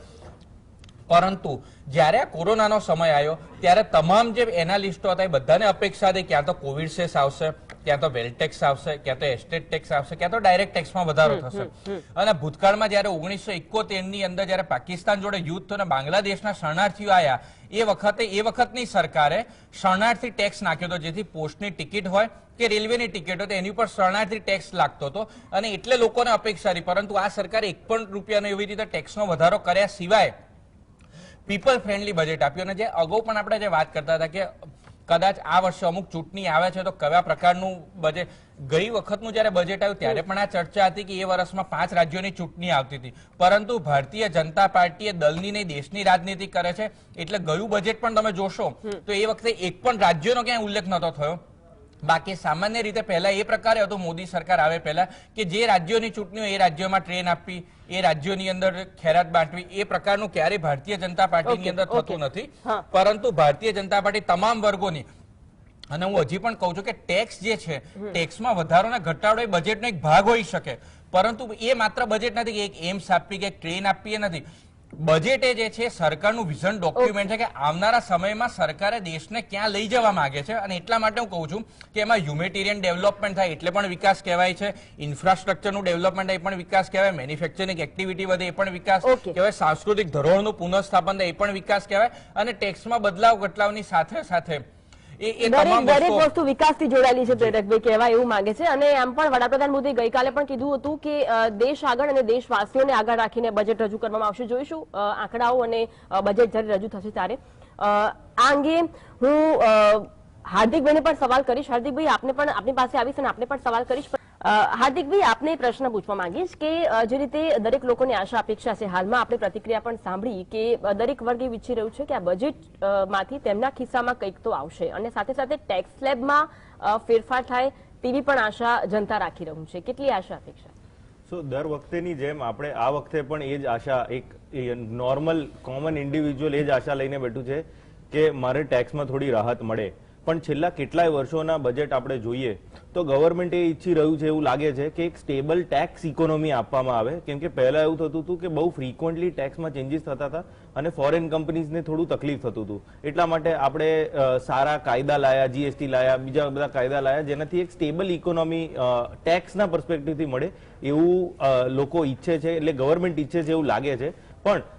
પરંતુ જ્યારે આ કોરોનાનો સમય આવ્યો ત્યારે તમામ જે એનાલિસ્ટો હતા એ બધાને અપેક્ષા હતી ક્યાં તો કોવિડ સેસ આવશે, ક્યાં તો વેલ ટેક્સ આવશે, ક્યાં તો એસ્ટેટ ટેક્સ આવશે, ક્યાં તો ડાયરેક્ટ ટેક્સમાં વધારો થશે. અને ભૂતકાળમાં જયારે 1971 ની અંદર જયારે પાકિસ્તાન જોડે યુદ્ધ થયું અને બાંગ્લાદેશના શરણાર્થીઓ આવ્યા એ વખતની સરકારે શરણાર્થી ટેક્સ નાખ્યો હતો, જેથી પોસ્ટની ટિકિટ હોય કે રેલવેની ટિકિટ હોય તો એની ઉપર શરણાર્થી ટેક્સ લાગતો હતો અને એટલે લોકોને અપેક્ષા હતી. પરંતુ આ સરકારે 1 પણ રૂપિયાનો એવી રીતે ટેક્સનો વધારો કર્યા સિવાય પીપલ ફ્રેન્ડલી બજેટ આપ્યું. અને જે અગાઉ પણ આપણે જે વાત કરતા હતા કે કદાચ આ વર્ષે અમુક ચૂંટણી આવે છે તો કયા પ્રકારનું બજેટ, ગઈ વખતનું જયારે બજેટ આવ્યું ત્યારે પણ આ ચર્ચા હતી કે એ વર્ષમાં 5 રાજ્યોની ચૂંટણી આવતી હતી. પરંતુ ભારતીય જનતા પાર્ટી દલની નહીં દેશની રાજનીતિ કરે છે એટલે ગયું બજેટ પણ તમે જોશો તો એ વખતે 1 પણ રાજ્યનો ક્યાંય ઉલ્લેખ નતો થયો. બાકી સામાન્ય રીતે પહેલા એ પ્રકારે હતું મોદી સરકાર આવે પહેલા કે જે રાજ્યોની ચૂંટણીઓ એ રાજ્યોમાં ટ્રેન આપવી, એ રાજ્યોની અંદર ખેરાત બાંટવી, એ પ્રકારનું ક્યારેય ભારતીય જનતા પાર્ટીની અંદર થતું નથી. પરંતુ ભારતીય જનતા પાર્ટી તમામ વર્ગોની, અને હું હજી પણ કહું છું કે ટેક્સ જે છે ટેક્સમાં વધારો અને ઘટાડો એ બજેટનો એક ભાગ હોઈ શકે, પરંતુ એ માત્ર બજેટ નથી કે એક એમ્સ આપવી કે એક ટ્રેન આપવી એ નથી. બજેટ એ જે છે સરકારનું વિઝન ડોક્યુમેન્ટ છે કે આવનારા સમયમાં સરકારે દેશને ક્યાં લઈ જવા માંગે છે. અને એટલા માટે હું કહું છું કે એમાં હ્યુમેટેરિયન ડેવલપમેન્ટ થાય એટલે પણ વિકાસ કહેવાય છે, ઇન્ફ્રાસ્ટ્રક્ચરનું ડેવલપમેન્ટ એ પણ વિકાસ કહેવાય, મેન્યુફેક્ચરિંગ એક્ટિવિટી વધે એ પણ વિકાસ કહેવાય, સાંસ્કૃતિક ધરોહરનું પુનઃસ્થાપન થાય એ પણ વિકાસ કહેવાય. અને ટેક્સમાં બદલાવ ઘટલાવની સાથે સાથે એ તમામ દરેક વસ્તુઓ વસ્તુ વિકાસથી જોડાયેલી છે પ્રેરકભાઈ કહેવાય એવું માંગે છે. અને એમ પણ વડાપ્રધાન મોદી ગઈકાલે પણ કીધું હતું કે દેશ આગળ અને દેશવાસીઓને આગળ રાખીને બજેટ રજૂ કરવામાં આવશે. જોઈશું આંકડાઓ અને બજેટ જ્યારે રજૂ થશે ત્યારે. આ અંગે હું હાર્દિકભાઈને પણ સવાલ કરીશ. હાર્દિકભાઈ આપને પણ આપની પાસે આવીશ અને આપને પણ સવાલ કરીશ. હાર્દિકભાઈ આપને પ્રશ્ન પૂછવા માંગીશ કે જે રીતે દરેક લોકોની આશા અપેક્ષા છે, હાલમાં આપણે પ્રતિક્રિયા પણ સાંભળી કે દરેક વર્ગ એ વિચારી રહ્યું છે કે આ બજેટમાંથી તેમના ખિસ્સામાં કંઈક તો આવશે અને સાથે સાથે ટેક્સ સ્લેબમાં ફેરફાર થાય તેવી પણ આશા જનતા રાખી રહ્યું છે. કેટલી આશા અપેક્ષા? સો દર વખતેની જેમ આપણે આ વખતે પણ એ જ આશા, એક નોર્મલ કોમન ઇન્ડિવિજ્યુઅલ એ જ આશા લઈને બેઠું છે કે મારે ટેક્સમાં થોડી રાહત મળે. પણ છેલ્લા કેટલાય વર્ષોના બજેટ આપણે જોઈએ તો ગવર્મેન્ટ એ ઈચ્છી રહ્યું છે એવું લાગે છે કે એક સ્ટેબલ ટેક્સ ઇકોનોમી આપવામાં આવે. કેમ કે પહેલા એવું થતું હતું કે બહુ ફ્રીક્વન્ટલી ટેક્સમાં ચેન્જીસ થતા હતા અને ફોરેન કંપનીઝને થોડું તકલીફ થતું હતું. એટલા માટે આપણે સારા કાયદા લાયા, જીએસટી લાયા, બીજા બધા કાયદા લાયા જેનાથી એક સ્ટેબલ ઇકોનોમી ટેક્સના પર્સપેક્ટિવથી મળે એવું લોકો ઈચ્છે છે, એટલે ગવર્મેન્ટ ઈચ્છે છે એવું લાગે છે. પણ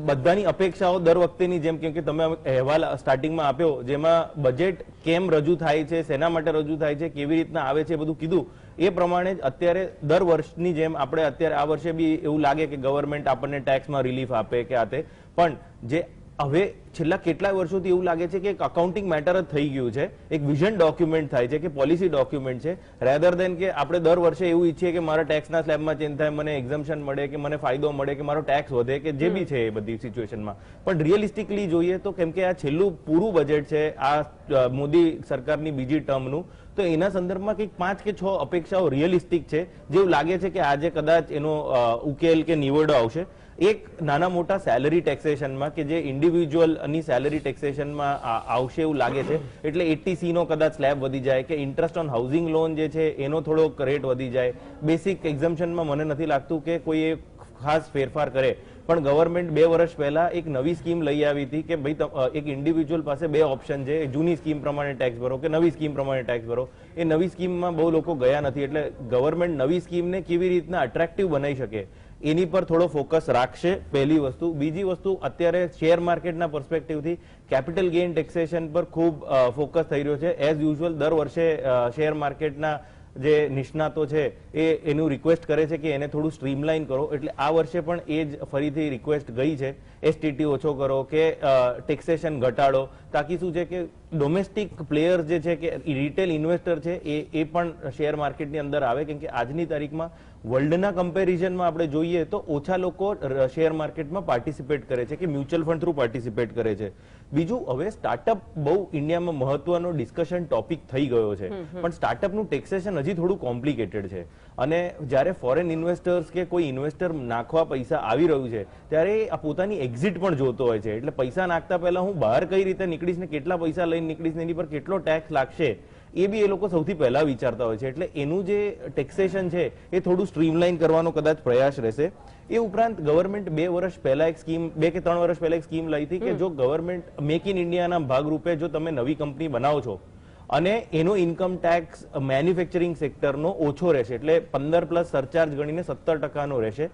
બધાની અપેક્ષાઓ દર વખતેની જેમ, કેમ કે તમે અહેવાલ સ્ટાર્ટિંગમાં આપ્યો જેમાં બજેટ કેમ રજૂ થાય છે, શેના માટે રજૂ થાય છે, કેવી રીતના આવે છે બધું કીધું, એ પ્રમાણે જ અત્યારે દર વર્ષની જેમ આપણે અત્યારે આ વર્ષે બી એવું લાગે કે ગવર્મેન્ટ આપણને ટેક્સમાં રિલીફ આપે કે આ તે, પણ જે હવે છેલ્લા કેટલાય વર્ષોથી એવું લાગે છે કે એક અકાઉન્ટિંગ મેટર જ થઈ ગયું છે, એક વિઝન ડોક્યુમેન્ટ થાય છે કે પોલિસી ડોક્યુમેન્ટ છે, રેધર દેન કે આપણે દર વર્ષે એવું ઈચ્છીએ કે મારા ટેક્સના સ્લેબમાં ચેન્જ થાય, મને એક્ઝમ્પશન મળે કે મને ફાયદો મળે કે મારો ટેક્સ વધે કે જે બી છે એ બધી સિચ્યુએશનમાં. પણ રિયલિસ્ટિકલી જોઈએ તો કેમ કે આ છેલ્લું પૂરું બજેટ છે આ મોદી સરકારની બીજી ટર્મનું, તો એના સંદર્ભમાં કંઈક 5 કે 6 અપેક્ષાઓ રિયલિસ્ટિક છે જેવું લાગે છે કે આજે કદાચ એનો ઉકેલ કે નિવડો આવશે. એક નાના મોટા સેલરી ટેક્સેશનમાં કે જે ઇન્ડિવિજ્યુઅલની સેલરી ટેક્સેશનમાં આવશે એવું લાગે છે, એટલે 80C નો કદાચ સ્લેબ વધી જાય કે ઇન્ટરેસ્ટ ઓન હાઉસિંગ લોન જે છે એનો થોડોક રેટ વધી જાય. બેસિક એક્ઝમ્પશનમાં મને નથી લાગતું કે કોઈ ખાસ ફેરફાર કરે. પણ ગવર્મેન્ટ 2 વર્ષ પહેલા એક નવી સ્કીમ લઈ આવી હતી કે ભાઈ એક ઇન્ડિવિજ્યુઅલ પાસે 2 ઓપ્શન છે, જૂની સ્કીમ પ્રમાણે ટેક્સ ભરો કે નવી સ્કીમ પ્રમાણે ટેક્સ ભરો. એ નવી સ્કીમમાં બહુ લોકો ગયા નથી, એટલે ગવર્મેન્ટ નવી સ્કીમને કેવી રીતના અટ્રેક્ટિવ બનાવી શકે એની પર થોડો ફોકસ રાખશે, પહેલી વસ્તુ. બીજી વસ્તુ, અત્યારે શેર માર્કેટના પર્સપેક્ટિવથી કેપિટલ ગેઇન ટેક્સેશન પર ખૂબ ફોકસ થઈ રહ્યો છે. એઝ યુઝ્યુઅલ દર વર્ષે શેર માર્કેટના જે નિષ્ણાતો છે એ એનું રિક્વેસ્ટ કરે છે કે એને થોડું સ્ટ્રીમલાઇન કરો, એટલે આ વર્ષે પણ એ જ ફરીથી રિક્વેસ્ટ ગઈ છે, એસટીટી ઓછો કરો કે ટેક્સેશન ઘટાડો, તાકી શું છે કે ડોમેસ્ટિક પ્લેયર જે છે કે રિટેલ ઇન્વેસ્ટર છે એ પણ શેર માર્કેટની અંદર આવે. કેમ કે આજની તારીખમાં વર્લ્ડના કમ્પેરિઝનમાં આપણે જોઈએ તો ઓછા લોકો શેર માર્કેટમાં પાર્ટિસિપેટ કરે છે કે મ્યુચ્યુઅલ ફંડ થ્રુ પાર્ટિસિપેટ કરે છે. બીજું, હવે સ્ટાર્ટઅપ બહુ ઇન્ડિયામાં મહત્વનો ડિસ્કશન ટોપિક થઈ ગયો છે, પણ સ્ટાર્ટઅપનું ટેક્સેશન હજી થોડું કોમ્પ્લિકેટેડ છે. અને જ્યારે ફોરેન ઇન્વેસ્ટર્સ કે કોઈ ઇન્વેસ્ટર નાખવા પૈસા આવી રહ્યું છે ત્યારે આ પોતાની એક્ઝિટ પણ જોતો હોય છે. એટલે પૈસા નાખતા પહેલા હું બહાર કઈ રીતે નીકળીશ ને કેટલા પૈસા લઈને નીકળીશ ને એની પર કેટલો ટેક્સ લાગશે એ બી એ લોકો સૌથી પહેલા વિચારતા હોય છે. એટલે એનું જે ટેક્સેશન છે એ થોડું સ્ટ્રીમલાઇન કરવાનો કદાચ પ્રયાસ રહેશે. એ ઉપરાંત ગવર્મેન્ટ 2 વર્ષ પહેલા એક સ્કીમ, 2 કે 3 વર્ષ પહેલા એક સ્કીમ લાવી હતી કે જો ગવર્મેન્ટ મેક ઇન ઇન્ડિયાના ભાગરૂપે જો તમે નવી કંપની બનાવો છો અને એનો ઇન્કમ ટેક્સ મેન્યુફેક્ચરિંગ સેક્ટરનો ઓછો રહેશે, એટલે 15+ સરચાર્જ ગણીને 17% રહેશે,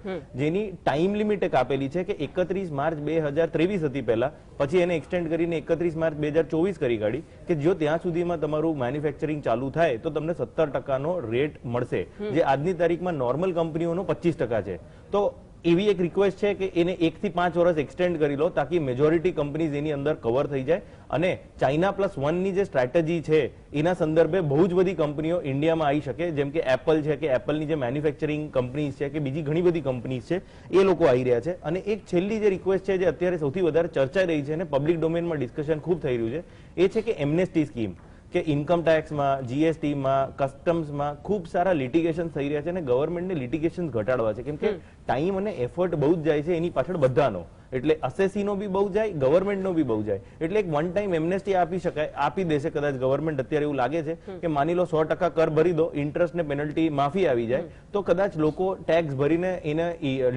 જેની ટાઈમ લિમિટ એક આપેલી છે કે 31 માર્ચ 2023 હતી પહેલા, પછી એને એક્સટેન્ડ કરીને 31 માર્ચ 2024 કરી કાઢી કે જો ત્યાં સુધીમાં તમારું મેન્યુફેક્ચરિંગ ચાલુ થાય તો તમને 17%નો રેટ મળશે, જે આજની તારીખમાં નોર્મલ કંપનીઓનો 25% છે. તો એવી એક રિક્વેસ્ટ છે કે એને 1 થી 5 વર્ષ એક્સટેન્ડ કરી લો તાકી મેજોરિટી કંપનીઝ એની અંદર કવર થઈ જાય. અને ચાઇના +1 ની જે સ્ટ્રેટેજી છે એના સંદર્ભે બહુ જ બધી કંપનીઓ ઇન્ડિયામાં આવી શકે, જેમ કે એપલ છે કે એપલની જે મેન્યુફેક્ચરિંગ કંપનીઝ છે કે બીજી ઘણી બધી કંપનીઝ છે એ લોકો આવી રહ્યા છે. અને એક છેલ્લી જે રિક્વેસ્ટ છે જે અત્યારે સૌથી વધારે ચર્ચાઈ રહી છે અને પબ્લિક ડોમેનમાં ડિસ્કશન ખૂબ થઈ રહ્યું છે એ છે કે એમનેસ્ટી સ્કીમ, કે ઇન્કમ ટેક્સમાં, જીએસટીમાં, કસ્ટમ્સમાં ખૂબ સારા લિટિગેશન થઈ રહ્યા છે અને ગવર્મેન્ટને લિટિગેશન ઘટાડવા છે. કેમ કે ટાઈમ અને એફર્ટ બહુ જ જાય છે એની પાછળ બધાનો, એટલે અસેસીનો બી બહુ જાય, ગવર્મેન્ટનો બી બહુ જાય. એટલે એક વન ટાઈમ એમનેસ્ટી આપી દેશે કદાચ ગવર્મેન્ટ. અત્યારે એવું લાગે છે કે માની લો 100% કર ભરી દો, ઇન્ટરેસ્ટ ને પેનલ્ટી માફી આવી જાય તો કદાચ લોકો ટેક્સ ભરીને એને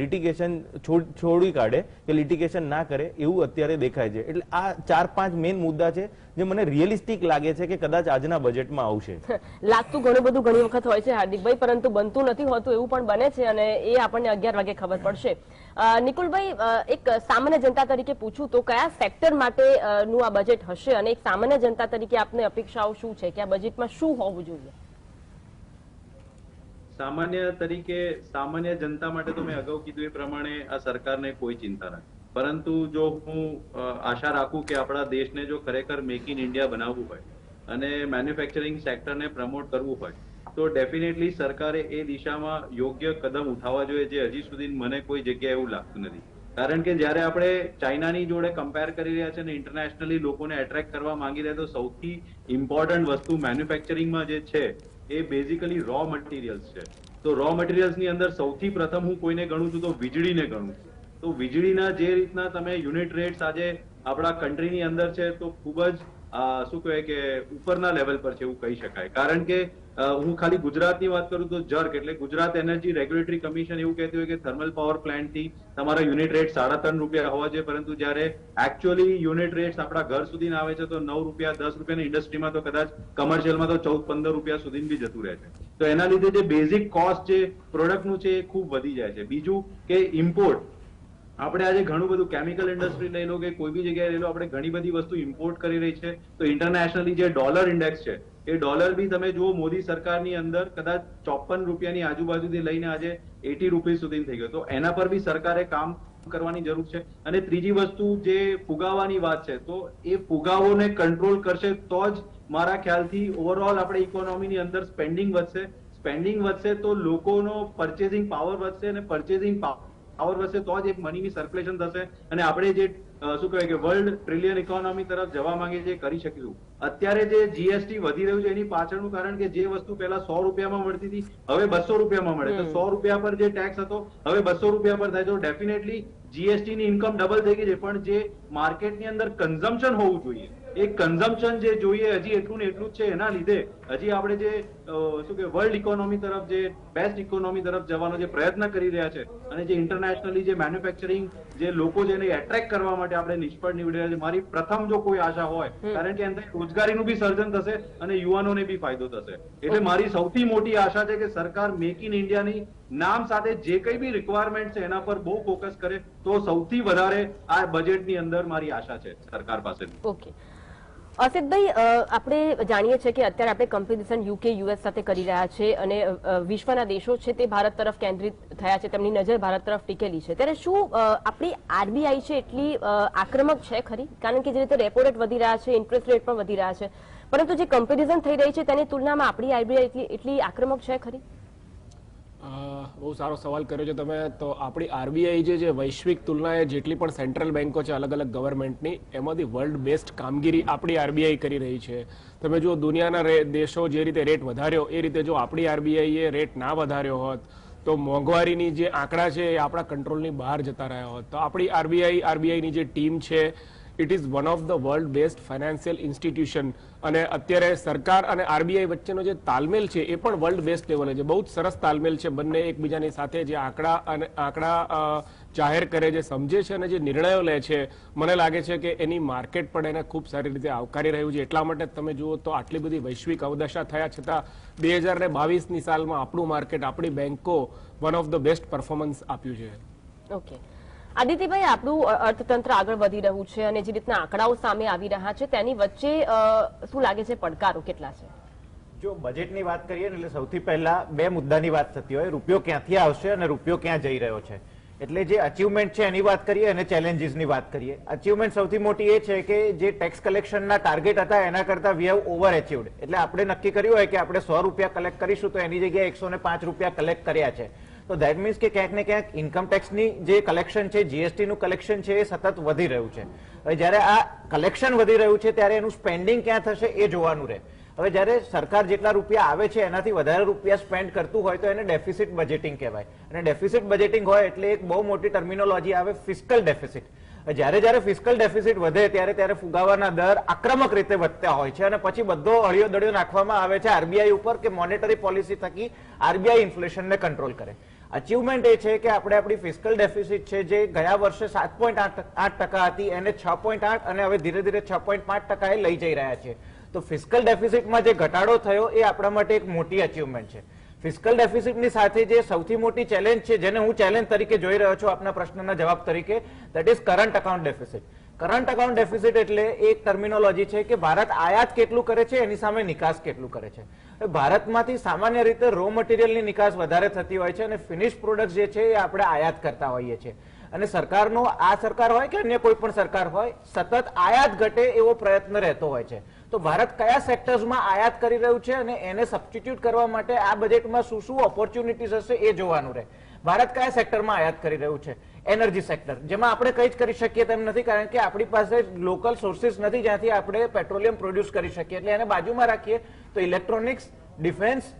લિટિગેશન છોડી કાઢે કે લિટિગેશન ના કરે એવું અત્યારે દેખાય છે. એટલે આ 4-5 મેઇન મુદ્દા છે જે મને રિયલિસ્ટિક લાગે છે કે કદાચ આજના બજેટમાં આવશે. લાગતું ઘણું બધું ઘણી વખત હોય છે હાર્દિકભાઈ, પરંતુ બનતું નથી હોતું એવું પણ બને છે અને એ આપણને 11 વાગે ખબર પડશે. નિકુલભાઈ, એક સામાન્ય જનતા તરીકે પૂછું તો કયા સેક્ટર માટે નું આ બજેટ હશે અને એક સામાન્ય જનતા તરીકે આપની અપેક્ષાઓ શું છે કે આ બજેટમાં શું હોવું જોઈએ? સામાન્ય તરીકે સામાન્ય જનતા માટે તો મેં અગાઉ કીધું એ પ્રમાણે આ સરકારને કોઈ ચિંતા નથી, પરંતુ જો હું આશા રાખું કે આપણા દેશને જો ખરેખર મેક ઇન ઇન્ડિયા બનાવવું હોય અને મેન્યુફેક્ચરિંગ સેક્ટરને પ્રમોટ કરવું હોય તો ડેફિનેટલી સરકારે એ દિશામાં યોગ્ય કદમ ઉઠાવવા જોઈએ, જે હજી સુધી મને કોઈ જગ્યાએ એવું લાગતું નથી. કારણ કે જ્યારે આપણે ચાઇનાની જોડે કમ્પેર કરી રહ્યા છે અને ઇન્ટરનેશનલી લોકોને એટ્રેક્ટ કરવા માંગી રહ્યા, તો સૌથી ઇમ્પોર્ટન્ટ વસ્તુ મેન્યુફેક્ચરિંગમાં જે છે એ બેઝિકલી રો મટીરિયલ્સ છે. તો રો મટીરિયલ્સની અંદર સૌથી પ્રથમ હું કોઈને ગણું છું તો વીજળીને ગણું છું. તો વીજળીના જે રીતના તમે યુનિટ રેટ્સ આજે આપણા કન્ટ્રીની અંદર છે તો ખૂબ જ શું કહેવાય કે ઉપરના લેવલ પર છે એવું કહી શકાય. કારણ કે હું ખાલી ગુજરાતની વાત કરું તો જર્ક એટલે ગુજરાત એનર્જી રેગ્યુલેટરી કમિશન એવું કહેતું હોય કે થર્મલ પાવર પ્લાન્ટથી તમારા યુનિટ રેટ 3.5 રૂપિયા હોવા જોઈએ, પરંતુ જ્યારે એકચ્યુઅલી યુનિટ રેટ્સ આપણા ઘર સુધી આવે છે તો 9 રૂપિયા 10 રૂપિયાની ઇન્ડસ્ટ્રીમાં તો કદાચ કમર્શિયલમાં તો 14-15 રૂપિયા સુધી બી જતું રહે છે. તો એના લીધે જે બેઝિક કોસ્ટ જે પ્રોડક્ટનું છે એ ખૂબ વધી જાય છે. બીજું કે ઇમ્પોર્ટ, આપણે આજે ઘણું બધું કેમિકલ ઇન્ડસ્ટ્રી લઈ લો કે કોઈ બી જગ્યાએ લઈ લો, આપણે ઘણી બધી વસ્તુ ઇમ્પોર્ટ કરી રહી છે. તો ઇન્ટરનેશનલી જે ડોલર ઇન્ડેક્સ છે એ ડોલર બી તમે જુઓ મોદી સરકારની અંદર કદાચ 54 રૂપિયાની આજુબાજુથી લઈને આજે 80 રૂપીસ સુધી થઈ ગયો. તો એના પર બી સરકારે કામ કરવાની જરૂર છે. અને ત્રીજી વસ્તુ જે ફુગાવાની વાત છે, તો એ ફુગાવોને કંટ્રોલ કરશે તો જ મારા ખ્યાલથી ઓવરઓલ આપણે ઇકોનોમીની અંદર સ્પેન્ડિંગ વધશે. સ્પેન્ડિંગ વધશે તો લોકોનો પરચેસિંગ પાવર વધશે અને પરચેસિંગ પાવર વધશે તો જ એક મનીની સર્ક્યુલેશન થશે અને આપણે જે શું કહેવાય કે વર્લ્ડ ટ્રિલિયન ઇકોનોમી તરફ જવા માંગે છે કરી શકીશું. અત્યારે જે જીએસટી વધી રહ્યું છે એની પાછળનું કારણ કે જે વસ્તુ પહેલા 100 રૂપિયામાં મળતી હતી હવે 200 રૂપિયામાં મળે, તો 100 રૂપિયા પર જે ટેક્સ હતો હવે 200 રૂપિયા પર થાય. તો ડેફિનેટલી જીએસટી ની ઇન્કમ ડબલ થઈ ગઈ છે, પણ જે માર્કેટની અંદર કન્ઝમ્પશન હોવું જોઈએ એ કન્ઝમ્પશન જે જોઈએ હજી એટલું ને એટલું જ છે. એના લીધે હજી આપણે જે શું કે વર્લ્ડ ઇકોનોમી તરફ જે બેસ્ટ ઇકોનોમી તરફ જવાનો જે પ્રયત્ન કરી રહ્યા છે અને જે ઇન્ટરનેશનલી જે મેન્યુફેક્ચરિંગ જે લોકો જેને એટ્રેક્ટ કરવા માટે આપણે નિષ્ફળ નીવડી રહ્યા છે, મારી પ્રથમ જો કોઈ આશા હોય કારણ કે એનાથી રોજગારીનું બી સર્જન થશે અને યુવાનોને બી ફાયદો થશે. એટલે મારી સૌથી મોટી આશા છે કે સરકાર મેક ઇન ઇન્ડિયાની નામ સાથે જે કઈ બી રિક્વાયરમેન્ટ છે એના પર બહુ ફોકસ કરે તો સૌથી વધારે આ બજેટની અંદર મારી આશા છે સરકાર પાસે. ઓકે અસિતભાઈ, આપણે જાણીએ છીએ કે અત્યારે આપણે કમ્પેરિઝન યુકે યુએસ સાથે કરી રહ્યા છે અને વિશ્વના દેશો છે તે ભારત તરફ કેન્દ્રિત થયા છે, તેમની નજર ભારત તરફ ટીકેલી છે. ત્યારે શું આપણી આરબીઆઈ છે એટલી આક્રમક છે ખરી? કારણ કે જે રીતે રેપો રેટ વધી રહ્યા છે, ઇન્ટરેસ્ટ રેટ પણ વધી રહ્યા છે, પરંતુ જે કમ્પેરિઝન થઈ રહી છે તેની તુલનામાં આપણી આરબીઆઈ એટલી આક્રમક છે ખરી? બહુ સારો સવાલ કર્યો છે તમે. તો આપણી આરબીઆઈ જે વૈશ્વિક તુલનાએ જેટલી પણ સેન્ટ્રલ બેન્કો છે અલગ અલગ ગવર્મેન્ટની, એમાંથી વર્લ્ડ બેસ્ટ કામગીરી આપણી આરબીઆઈ કરી રહી છે. તમે જો દુનિયાના દેશો જે રીતે રેટ વધાર્યો એ રીતે જો આપણી આરબીઆઈએ રેટ ના વધાર્યો હોત તો મોંઘવારીની જે આંકડા છે એ આપણા કંટ્રોલની બહાર જતા રહ્યા હોત. તો આપણી આરબીઆઈની જે ટીમ છે it is one of the world best financial institution. અને અત્યારે સરકાર અને આરબીઆઈ વચ્ચેનો જે તાલમેલ છે એ પણ વર્લ્ડ બેસ્ટ લેવલે છે. બહુ જ સરસ તાલમેલ છે બંને એકબીજાની સાથે જે આંકડા જાહેર કરે, જે સમજે છે અને જે નિર્ણયો લે છે. મને લાગે છે કે એની માર્કેટ પણ એને ખૂબ સારી રીતે આવકારી રહ્યું છે. એટલા માટે તમે જુઓ તો આટલી બધી વૈશ્વિક અવદશા થયા છતાં 2022ની સાલમાં આપણું માર્કેટ, આપણી બેન્કો one of the best performance આપ્યું છે. ઓકે આદિત્યભાઈ, આપણું અર્થતંત્ર આગળ વધી રહ્યું છે અને જે રીતના આંકડાઓ સામે આવી રહ્યા છે તેની વચ્ચે શું લાગે છે પડકારો કેટલા છે? જો બજેટની વાત કરીએ ને એટલે સૌથી પહેલા બે મુદ્દાની વાત થતી હોય, રૂપિયો ક્યાંથી આવશે અને રૂપિયો ક્યાં જઈ રહ્યો છે. એટલે જે અચીવમેન્ટ છે એની વાત કરીએ અને ચેલેન્જીસની વાત કરીએ. અચીવમેન્ટ સૌથી મોટી એ છે કે જે ટેક્સ કલેક્શનના ટાર્ગેટ હતા એના કરતા વી હેવ ઓવર અચીવડ. એટલે આપણે નક્કી કર્યું હોય કે આપણે 100 રૂપિયા કલેક્ટ કરીશું તો એની જગ્યાએ 105 રૂપિયા કલેક્ટ કર્યા છે. તો ધેટ મીન્સ કે ક્યાંક ને ક્યાંક ઇન્કમ ટેક્સની જે કલેક્શન છે, જીએસટી નું કલેક્શન છે એ સતત વધી રહ્યું છે. હવે જયારે આ કલેક્શન વધી રહ્યું છે ત્યારે એનું સ્પેન્ડિંગ ક્યાં થશે એ જોવાનું રહે. હવે જયારે સરકાર જેટલા રૂપિયા આવે છે એનાથી વધારે રૂપિયા સ્પેન્ડ કરતું હોય તો એને ડેફિસિટ બજેટિંગ કહેવાય. અને ડેફિસિટ બજેટિંગ હોય એટલે એક બહુ મોટી ટર્મિનોલોજી આવે ફિસ્કલ ડેફિસિટ. જયારે ફિસ્કલ ડેફિસિટ વધે ત્યારે ફુગાવાના દર આક્રમક રીતે વધતા હોય છે અને પછી બધો અળિયો દળિયો નાખવામાં આવે છે આરબીઆઈ ઉપર કે મોનેટરી પોલિસી થકી આરબીઆઈ ઇન્ફ્લેશનને કંટ્રોલ કરે. અચીવમેન્ટ એ છે કે આપણે આપણી ફિસ્કલ ડેફિસિટ છે જે ગયા વર્ષે 7.8% હતી એને 6.8 અને હવે ધીરે ધીરે 6.5% લઈ જઈ રહ્યા છે. તો ફિસ્કલ ડેફિસિટમાં જે ઘટાડો થયો એ આપણા માટે એક મોટી અચીવમેન્ટ છે. ફિસ્કલ ડેફિસિટની સાથે જે સૌથી મોટી ચેલેન્જ છે, જેને હું ચેલેન્જ તરીકે જોઈ રહ્યો છું આપના પ્રશ્નના જવાબ તરીકે, that is current account deficit. Current account deficit એટલે એક ટર્મિનોલોજી છે કે ભારત આયાત કેટલું કરે છે, એની સામે નિકાસ કેટલું કરે છે. ભારતમાંથી સામાન્ય રીતે રો મટીરિયલની નિકાસ વધારે થતી હોય છે અને ફિનિશ પ્રોડક્ટ જે છે એ આપણે આયાત કરતા હોઈએ છીએ. અને સરકારનો, આ સરકાર હોય કે અન્ય કોઈ પણ સરકાર હોય, સતત આયાત ઘટે એવો પ્રયત્ન રહેતો હોય છે. તો ભારત કયા સેક્ટર્સમાં આયાત કરી રહ્યું છે અને એને સબસ્ટિટ્યુટ કરવા માટે આ બજેટમાં શું શું ઓપોર્ચ્યુનિટીઝ હશે એ જોવાનું રહે. ભારત કયા સેક્ટરમાં આયાત કરી રહ્યું છે? એનર્જી સેક્ટર, જેમાં આપણે કંઈ જ કરી શકીએ તેમ નથી, કારણ કે આપણી પાસે લોકલ સોર્સિસ નથી જ્યાંથી આપણે પેટ્રોલિયમ પ્રોડ્યુસ કરી શકીએ. એટલે એને બાજુમાં રાખીએ તો ઇલેક્ટ્રોનિક્સ, ડિફેન્સ,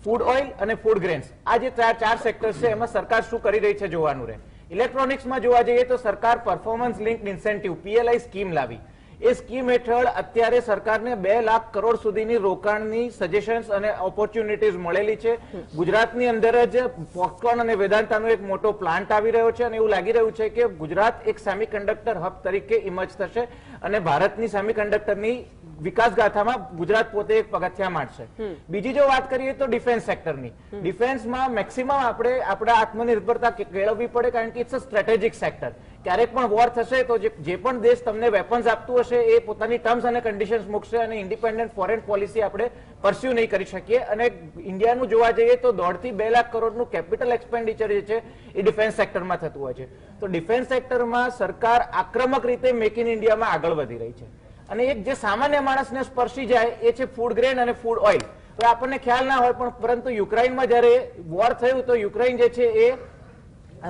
ફૂડ ઓઇલ અને ફૂડ ગ્રેન્સ, આ જે ચાર સેક્ટર્સ છે એમાં સરકાર શું કરી રહી છે જોવાનું રહે. ઇલેક્ટ્રોનિક્સમાં જોવા જઈએ તો સરકાર performance linked incentive PLI scheme લાવી. એ સ્કીમ હેઠળ અત્યારે સરકારને 2 લાખ કરોડ સુધીની રોકાણની સજેશન્સ અને ઓપોર્ચ્યુનિટીઝ મળેલી છે. ગુજરાતની અંદર જ ફોક્સકોન અને વેદાંતાનો એક મોટો પ્લાન્ટ આવી રહ્યો છે અને એવું લાગી રહ્યું છે કે ગુજરાત એક સેમિકન્ડક્ટર હબ તરીકે ઇમર્જ થશે અને ભારતની સેમિકન્ડક્ટરની વિકાસ ગાથામાં ગુજરાત પોતે એક પગથિયાં માંડશે. બીજી જો વાત કરીએ તો ડિફેન્સ સેક્ટરની, ડિફેન્સમાં મેક્સિમમ આપણે આત્મનિર્ભરતા કેળવવી પડે, કારણ કે ઇટ્સ અ સ્ટ્રેટેજિક સેક્ટર. ક્યારેક પણ વોર થશે તો જે પણ દેશ તમને વેપન્સ આપતું હશે એ પોતાની ટર્મ્સ અને કન્ડિશન્સ મૂકશે અને ઇન્ડિપેન્ડન્ટ ફોરેન પોલિસી આપણે પરસ્યુ નહીં કરી શકીએ. અને ઇન્ડિયાનું જોવા જઈએ તો 1.5 થી 2 લાખ કરોડનું કેપિટલ એક્સપેન્ડિચર જે છે એ ડિફેન્સ સેક્ટરમાં થતું હોય છે. તો ડિફેન્સ સેક્ટરમાં સરકાર આક્રમક રીતે મેક ઇન ઇન્ડિયામાં આગળ વધી રહી છે. અને એક જે સામાન્ય માણસને સ્પર્શી જાય એ છે ફૂડ ગ્રેન અને ફૂડ ઓઇલ. તો આપણને ખ્યાલ ના હોય, પરંતુ યુક્રેનમાં જ્યારે વોર થયું તો યુક્રેન જે છે એ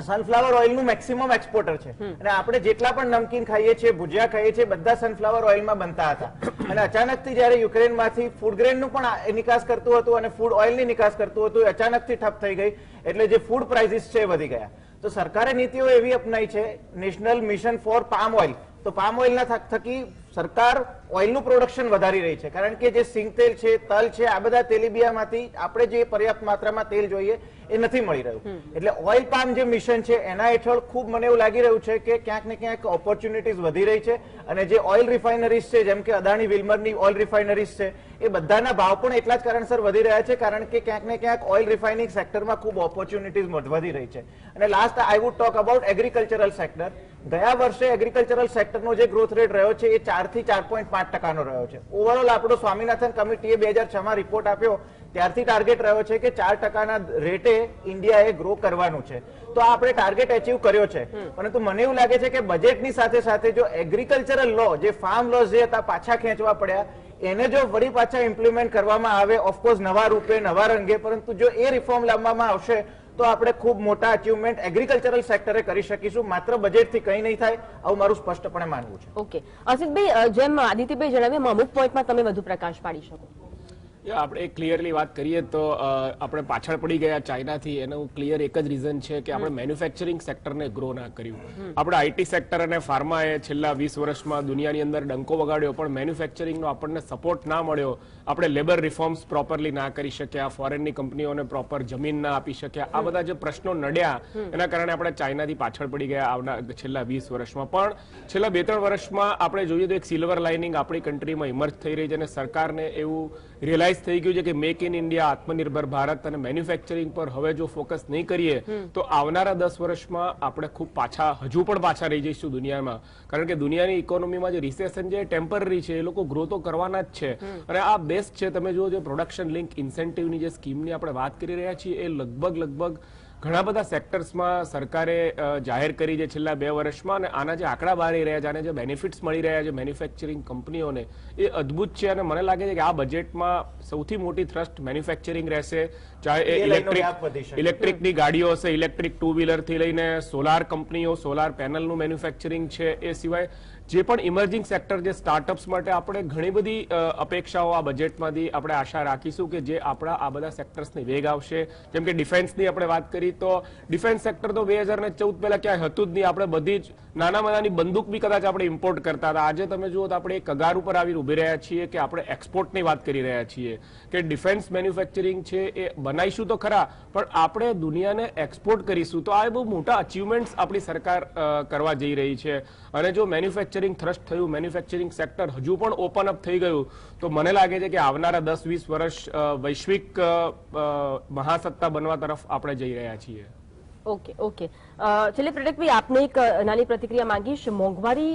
સનફ્લાવર ઓઇલનું મેક્સિમમ એક્સપોર્ટર છે. અને આપણે જેટલા પણ નમકીન ખાઈએ છીએ, ભુજિયા ખાઈએ છીએ, બધા સનફ્લાવર ઓઇલમાં બનતા હતા. અને અચાનકથી જ્યારે યુક્રેનમાંથી ફૂડ ગ્રેનનું પણ નિકાસ કરતું હતું અને ફૂડ ઓઇલની નિકાસ કરતું હતું, અચાનકથી ઠપ થઈ ગઈ. એટલે જે ફૂડ પ્રાઇસીસ છે એ વધી ગયા. તો સરકારે નીતિઓ એવી અપનાવી છે, national mission for palm oil. તો પામ ઓઇલના થકી સરકાર ઓઇલનું પ્રોડક્શન વધારી રહી છે, કારણ કે જે સિંગ તેલ છે, તલ છે, આ બધા તેલીબિયામાંથી આપણે જે પર્યાપ્ત માત્રામાં તેલ જોઈએ એ નથી મળી રહ્યું. એટલે ઓઇલ પામ જે મિશન છે એના હેઠળ ખૂબ મને એવું લાગી રહ્યું છે કે ક્યાંક ને ક્યાંક ઓપોર્ચ્યુનિટીઝ વધી રહી છે. અને જે ઓઇલ રિફાઇનરીઝ છે, જેમ કે અદાણી વિલ્મરની ઓઇલ રિફાઇનરીઝ છે, એ બધાના ભાવ પણ એટલા જ કારણસર વધી રહ્યા છે, કારણ કે ક્યાંક ને ક્યાંક ઓઇલ રિફાઇનિંગ સેક્ટરમાં ખૂબ ઓપોર્ચ્યુનિટીઝ વધી રહી છે. અને last I would talk about agricultural sector. ગયા વર્ષે એગ્રીકલ્ચરલ સેક્ટરનો જે ગ્રોથ રેટ રહ્યો છે એ 4 થી 4.5% રહ્યો છે. ઓવરઓલ આપણો સ્વામિનાથન કમિટીએ 2006માં રિપોર્ટ આપ્યો ત્યારથી ટાર્ગેટ રહ્યો છે કે 4% રેટે ઇન્ડિયાએ ગ્રો કરવાનું છે. તો આ આપણે ટાર્ગેટ અચીવ કર્યો છે. પરંતુ મને એવું લાગે છે કે બજેટની સાથે સાથે જો એગ્રીકલ્ચરલ લો, જે ફાર્મ લોસ જે હતા પાછા ખેંચવા પડ્યા, એને જો વળી પાછા ઇમ્પ્લિમેન્ટ કરવામાં આવે, ઓફકોર્સ નવા રૂપે, નવા રંગે, પરંતુ જો એ રિફોર્મ લાવવામાં આવશે તો આપણે ખૂબ મોટા અચીવમેન્ટ એગ્રીકલ્ચરલ સેક્ટરે કરી શકીશું. માત્ર બજેટથી કંઈ નહીં થાય, આવું મારું સ્પષ્ટપણે માનવું છે. ઓકે, અસિતભાઈ, જેમ આદિત્યભાઈ જણાવ્યું, અમુક પોઈન્ટમાં તમે વધુ પ્રકાશ પાડી શકો. આપણે ક્લિયરલી વાત કરીએ તો આપણે પાછળ પડી ગયા ચાઇનાથી. એનું ક્લિયર એક જ રીઝન છે કે આપણે મેન્યુફેક્ચરિંગ સેક્ટરને ગ્રો ના કર્યું. આપણે આઈટી સેક્ટર અને ફાર્માએ છેલ્લા 20 વર્ષમાં દુનિયાની અંદર ડંકો વગાડ્યો, પણ મેન્યુફેક્ચરિંગનો આપણને સપોર્ટ ના મળ્યો. આપણે લેબર રિફોર્મ્સ પ્રોપરલી ના કરી શક્યા, ફોરેનની કંપનીઓને પ્રોપર જમીન ના આપી શક્યા. આ બધા જે પ્રશ્નો નડ્યા એના કારણે આપણે ચાઇનાથી પાછળ પડી ગયા આવના છેલ્લા 20 વર્ષમાં. પણ છેલ્લા 2-3 વર્ષમાં આપણે જોઈએ તો એક સિલ્વર લાઇનિંગ આપણી કન્ટ્રીમાં ઇમર્જ થઈ રહી છે અને સરકારને એવું રિયલાઇઝ થઈ ગયું છે કે મેક ઇન ઇન્ડિયા, આત્મનિર્ભર ભારત અને મેન્યુફેક્ચરિંગ પર હવે જો ફોકસ નહીં કરીએ તો આવનારા 10 વર્ષમાં આપણે ખૂબ હજુ પણ પાછા રહી જઈશું દુનિયામાં. કારણ કે દુનિયાની ઇકોનોમીમાં જે રિસેશન છે એ ટેમ્પરરી છે, એ લોકો ગ્રો તો કરવાના જ છે. અને આ બેસ્ટ છે. તમે જુઓ, જે પ્રોડક્શન લિંક ઇન્સેન્ટિવની જે સ્કીમની આપણે વાત કરી રહ્યા છીએ એ લગભગ ઘણા બધા સેક્ટર્સમાં સરકારે જાહેર કરી છે છેલ્લા 2 વર્ષમાં. અને આના જે આંકડા બહાર રહ્યા છે, આને જે બેનિફિટ્સ મળી રહ્યા છે મેન્યુફેક્ચરિંગ કંપનીઓને, એ અદ્ભુત છે. અને મને લાગે છે કે આ બજેટમાં સૌથી મોટી થ્રસ્ટ મેન્યુફેક્ચરિંગ રહેશે. ચાહે એ ઇલેક્ટ્રિકની ગાડીઓ હશે, ઇલેક્ટ્રિક 2 વ્હીલરથી લઈને સોલાર કંપનીઓ, સોલાર પેનલનું મેન્યુફેક્ચરિંગ છે. એ સિવાય જે પણ ઇમર્જિંગ સેક્ટર, જે સ્ટાર્ટઅપ્સ માટે આપણે ઘણી બધી અપેક્ષાઓ આ બજેટમાંથી આપણે આશા રાખીશું કે જે આપણા આ બધા સેક્ટર્સને વેગ આવશે. જેમ કે ડિફેન્સની આપણે વાત કરી તો ડિફેન્સ સેક્ટર તો 2014 પહેલા ક્યાંય હતું જ નહીં. આપણે બધી જ નાનામાં નાની બંદૂક બી કદાચ આપણે ઇમ્પોર્ટ કરતા હતા. આજે તમે જુઓ તો આપણે એક કગાર ઉપર આવીને ઉભી રહ્યા છીએ કે આપણે એક્સપોર્ટની વાત કરી રહ્યા છીએ કે ડિફેન્સ મેન્યુફેક્ચરિંગ છે એ બનાવીશું તો ખરા, પણ આપણે દુનિયાને એક્સપોર્ટ કરીશું. તો આ બહુ મોટા અચીવમેન્ટ્સ આપણી સરકાર કરવા જઈ રહી છે. અને જો મેન્યુફેક્ચરિંગ થ્રસ્ટ થયું, મેન્યુફેક્ચરિંગ સેક્ટર હજુ પણ ઓપન અપ થઈ ગયું, તો મને લાગે છે કે આવનારા 10-20 વર્ષ વૈશ્વિક મહાસત્તા બનવા તરફ આપણે જઈ રહ્યા છીએ. ઓકે. છેલ્લે પ્રદીપભાઈ, આપને એક નાની પ્રતિક્રિયા માંગીશ. મોંઘવારી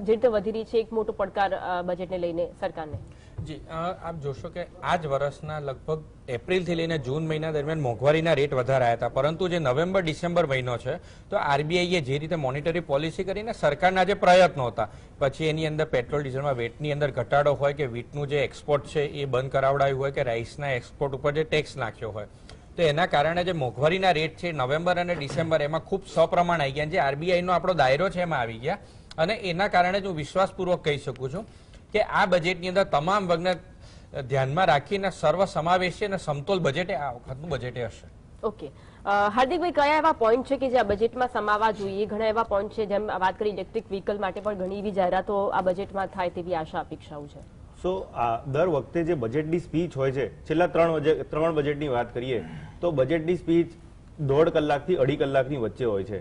જે રીતે વધી રહી છે, એક મોટો પડકાર બજેટને લઈને સરકારને. જી, આપ જોશો કે આ જ વર્ષના લગભગ એપ્રિલથી લઈને જૂન મહિના દરમિયાન મોંઘવારીના રેટ વધારાયા હતા, પરંતુ જે નવેમ્બર ડિસેમ્બર મહિનો છે તો આરબીઆઈએ જે રીતે મોનિટરી પોલિસી કરીને સરકારના જે પ્રયત્નો હતા, પછી એની અંદર પેટ્રોલ ડીઝલમાં વેટની અંદર ઘટાડો હોય કે વીટનું જે એક્સપોર્ટ છે એ બંધ કરાવડાયું હોય કે રાઈસના એક્સપોર્ટ ઉપર જે ટેક્સ નાખ્યો હોય, તો એના કારણે જે મોંઘવારીના રેટ છે નવેમ્બર અને ડિસેમ્બર એમાં ખૂબ સપ્રમાણ આવી ગયા. જે આરબીઆઈનો આપણો દાયરો છે એમાં આવી ગયા, અને એના કારણે જ હું વિશ્વાસપૂર્વક કહી શકું છું કે આ બજેટની અંદર તમામ વર્ગને ધ્યાનમાં રાખીને સર્વસમાવેશી અને સમતોલ બજેટ આ વખતનું બજેટ હશે. ઓકે, હાર્દિકભાઈ, કયા એવા પોઈન્ટ છે કે જે આ બજેટમાં સમાવવા જોઈએ? ઘણા એવા પોઈન્ટ છે, જેમ વાત કરી ઇલેક્ટ્રિક વ્હીકલ માટે પણ ઘણી એવી જાહેરાતો આ બજેટમાં થાય તેવી આશા અપેક્ષાઓ છે. દર વખતે જે બજેટની સ્પીચ હોય છે, છેલ્લા ત્રણ બજેટની વાત કરીએ તો બજેટની સ્પીચ 1.5 કલાકથી 2.5 કલાકની વચ્ચે હોય છે.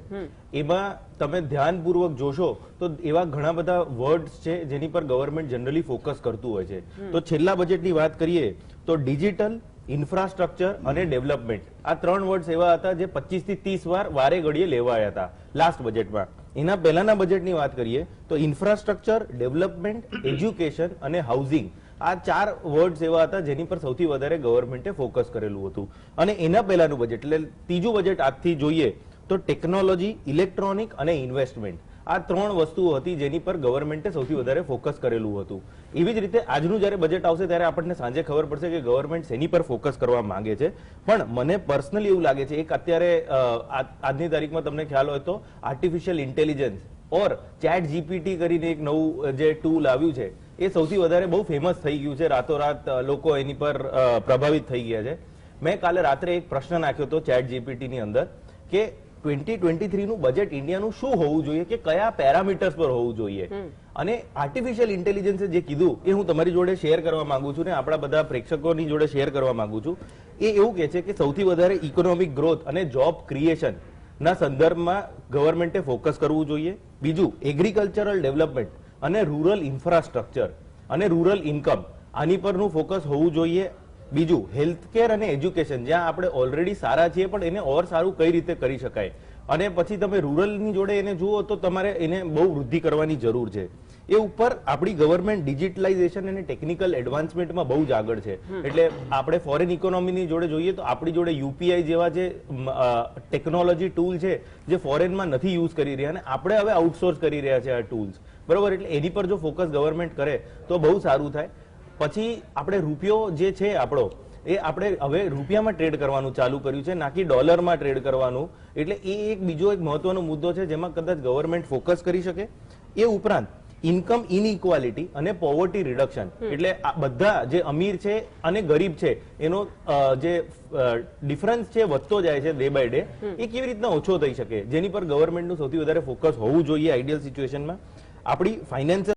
એમાં તમે ધ્યાનપૂર્વક જોશો તો એવા ઘણા બધા વર્ડ્સ છે જેની પર ગવર્મેન્ટ જનરલી ફોકસ કરતું હોય છે. તો છેલ્લા બજેટની વાત કરીએ તો ડિજિટલ, ઇન્ફ્રાસ્ટ્રક્ચર અને ડેવલપમેન્ટ, આ 3 વર્ડ્સ એવા હતા જે 25 થી 30 વાર વારે ઘડીએ લેવાયા હતા લાસ્ટ બજેટમાં. એના પહેલાના બજેટની વાત કરીએ તો ઇન્ફ્રાસ્ટ્રક્ચર, ડેવલપમેન્ટ, એજ્યુકેશન અને હાઉસિંગ, આ 4 વર્ડ્સ એવા હતા જેની પર સૌથી વધારે ગવર્મેન્ટે ફોકસ કરેલું હતું. અને એના પહેલાનું બજેટ એટલે ત્રીજું બજેટ આજથી જોઈએ તો ટેકનોલોજી, ઇલેક્ટ્રોનિક અને ઇન્વેસ્ટમેન્ટ, આ 3 વસ્તુઓ હતી જેની પર ગવર્મેન્ટે સૌથી વધારે ફોકસ કરેલું હતું. એવી જ રીતે આજનું જયારે બજેટ આવશે ત્યારે આપણને સાંજે ખબર પડશે કે ગવર્મેન્ટ શેની પર ફોકસ કરવા માંગે છે. પણ મને પર્સનલી એવું લાગે છે, એક અત્યારે આજની તારીખમાં તમને ખ્યાલ હોય તો આર્ટિફિશિયલ ઇન્ટેલિજન્સ ઓર ચેટ જીપીટી કરીને એક નવું જે ટૂલ આવ્યું છે એ સૌથી વધારે બહુ ફેમસ થઈ ગયું છે. રાતોરાત લોકો એની પર પ્રભાવિત થઈ ગયા છે. મેં કાલે રાત્રે એક પ્રશ્ન નાખ્યો હતો ચેટ જીપીટી ની અંદર કે 2023 નું બજેટ ઇન્ડિયાનું શું હોવું જોઈએ, કે કયા પેરામીટર્સ પર હોવું જોઈએ. અને આર્ટિફિશિયલ ઇન્ટેલિજન્સે જે કીધું એ હું તમારી જોડે શેર કરવા માંગુ છું ને આપણા બધા પ્રેક્ષકોની જોડે શેર કરવા માંગુ છું. એ એવું કે છે કે સૌથી વધારે ઇકોનોમિક ગ્રોથ અને જોબ ક્રિએશન ના સંદર્ભમાં ગવર્મેન્ટે ફોકસ કરવું જોઈએ. બીજું, એગ્રીકલ્ચરલ ડેવલપમેન્ટ અને રૂરલ ઇન્ફ્રાસ્ટ્રક્ચર અને રૂરલ ઇન્કમ, આની પરનું ફોકસ હોવું જોઈએ. બીજું, હેલ્થકેર અને એજ્યુકેશન, જ્યાં આપણે ઓલરેડી સારા છીએ પણ એને ઓર સારું કઈ રીતે કરી શકાય. અને પછી તમે રૂરલની જોડે એને જુઓ તો તમારે એને બહુ વૃદ્ધિ કરવાની જરૂર છે. એ ઉપર આપણી ગવર્મેન્ટ ડિજિટલાઇઝેશન અને ટેકનિકલ એડવાન્સમેન્ટમાં બહુ જ આગળ છે. એટલે આપણે ફોરેન ઇકોનોમીની જોડે જોઈએ તો આપણી જોડે યુપીઆઈ જેવા જે ટેકનોલોજી ટૂલ છે જે ફોરેનમાં નથી યુઝ કરી રહ્યા અને આપણે હવે આઉટસોર્સ કરી રહ્યા છે આ ટૂલ્સ, બરોબર. એટલે એની પર જો ફોકસ ગવર્મેન્ટ કરે તો બહુ સારું થાય. પછી આપણે રૂપિયો જે છે આપણો એ આપણે હવે રૂપિયામાં ટ્રેડ કરવાનું ચાલુ કર્યું છે, ના કે ડોલરમાં ટ્રેડ કરવાનું. એટલે એ એક બીજો એક મહત્વનો મુદ્દો છે જેમાં કદાચ ગવર્મેન્ટ ફોકસ કરી શકે. એ ઉપરાંત ઇન્કમ ઇનઇક્વાલિટી અને પોવર્ટી રિડક્શન, એટલે બધા જે અમીર છે અને ગરીબ છે એનો જે ડિફરન્સ છે વધતો જાય છે ડે બાય ડે, એ કેવી રીતના ઓછો થઈ શકે, જેની પર ગવર્મેન્ટનું સૌથી વધારે ફોકસ હોવું જોઈએ આઈડિયલ સિચ્યુએશનમાં. આપણી ફાઇનાન્સ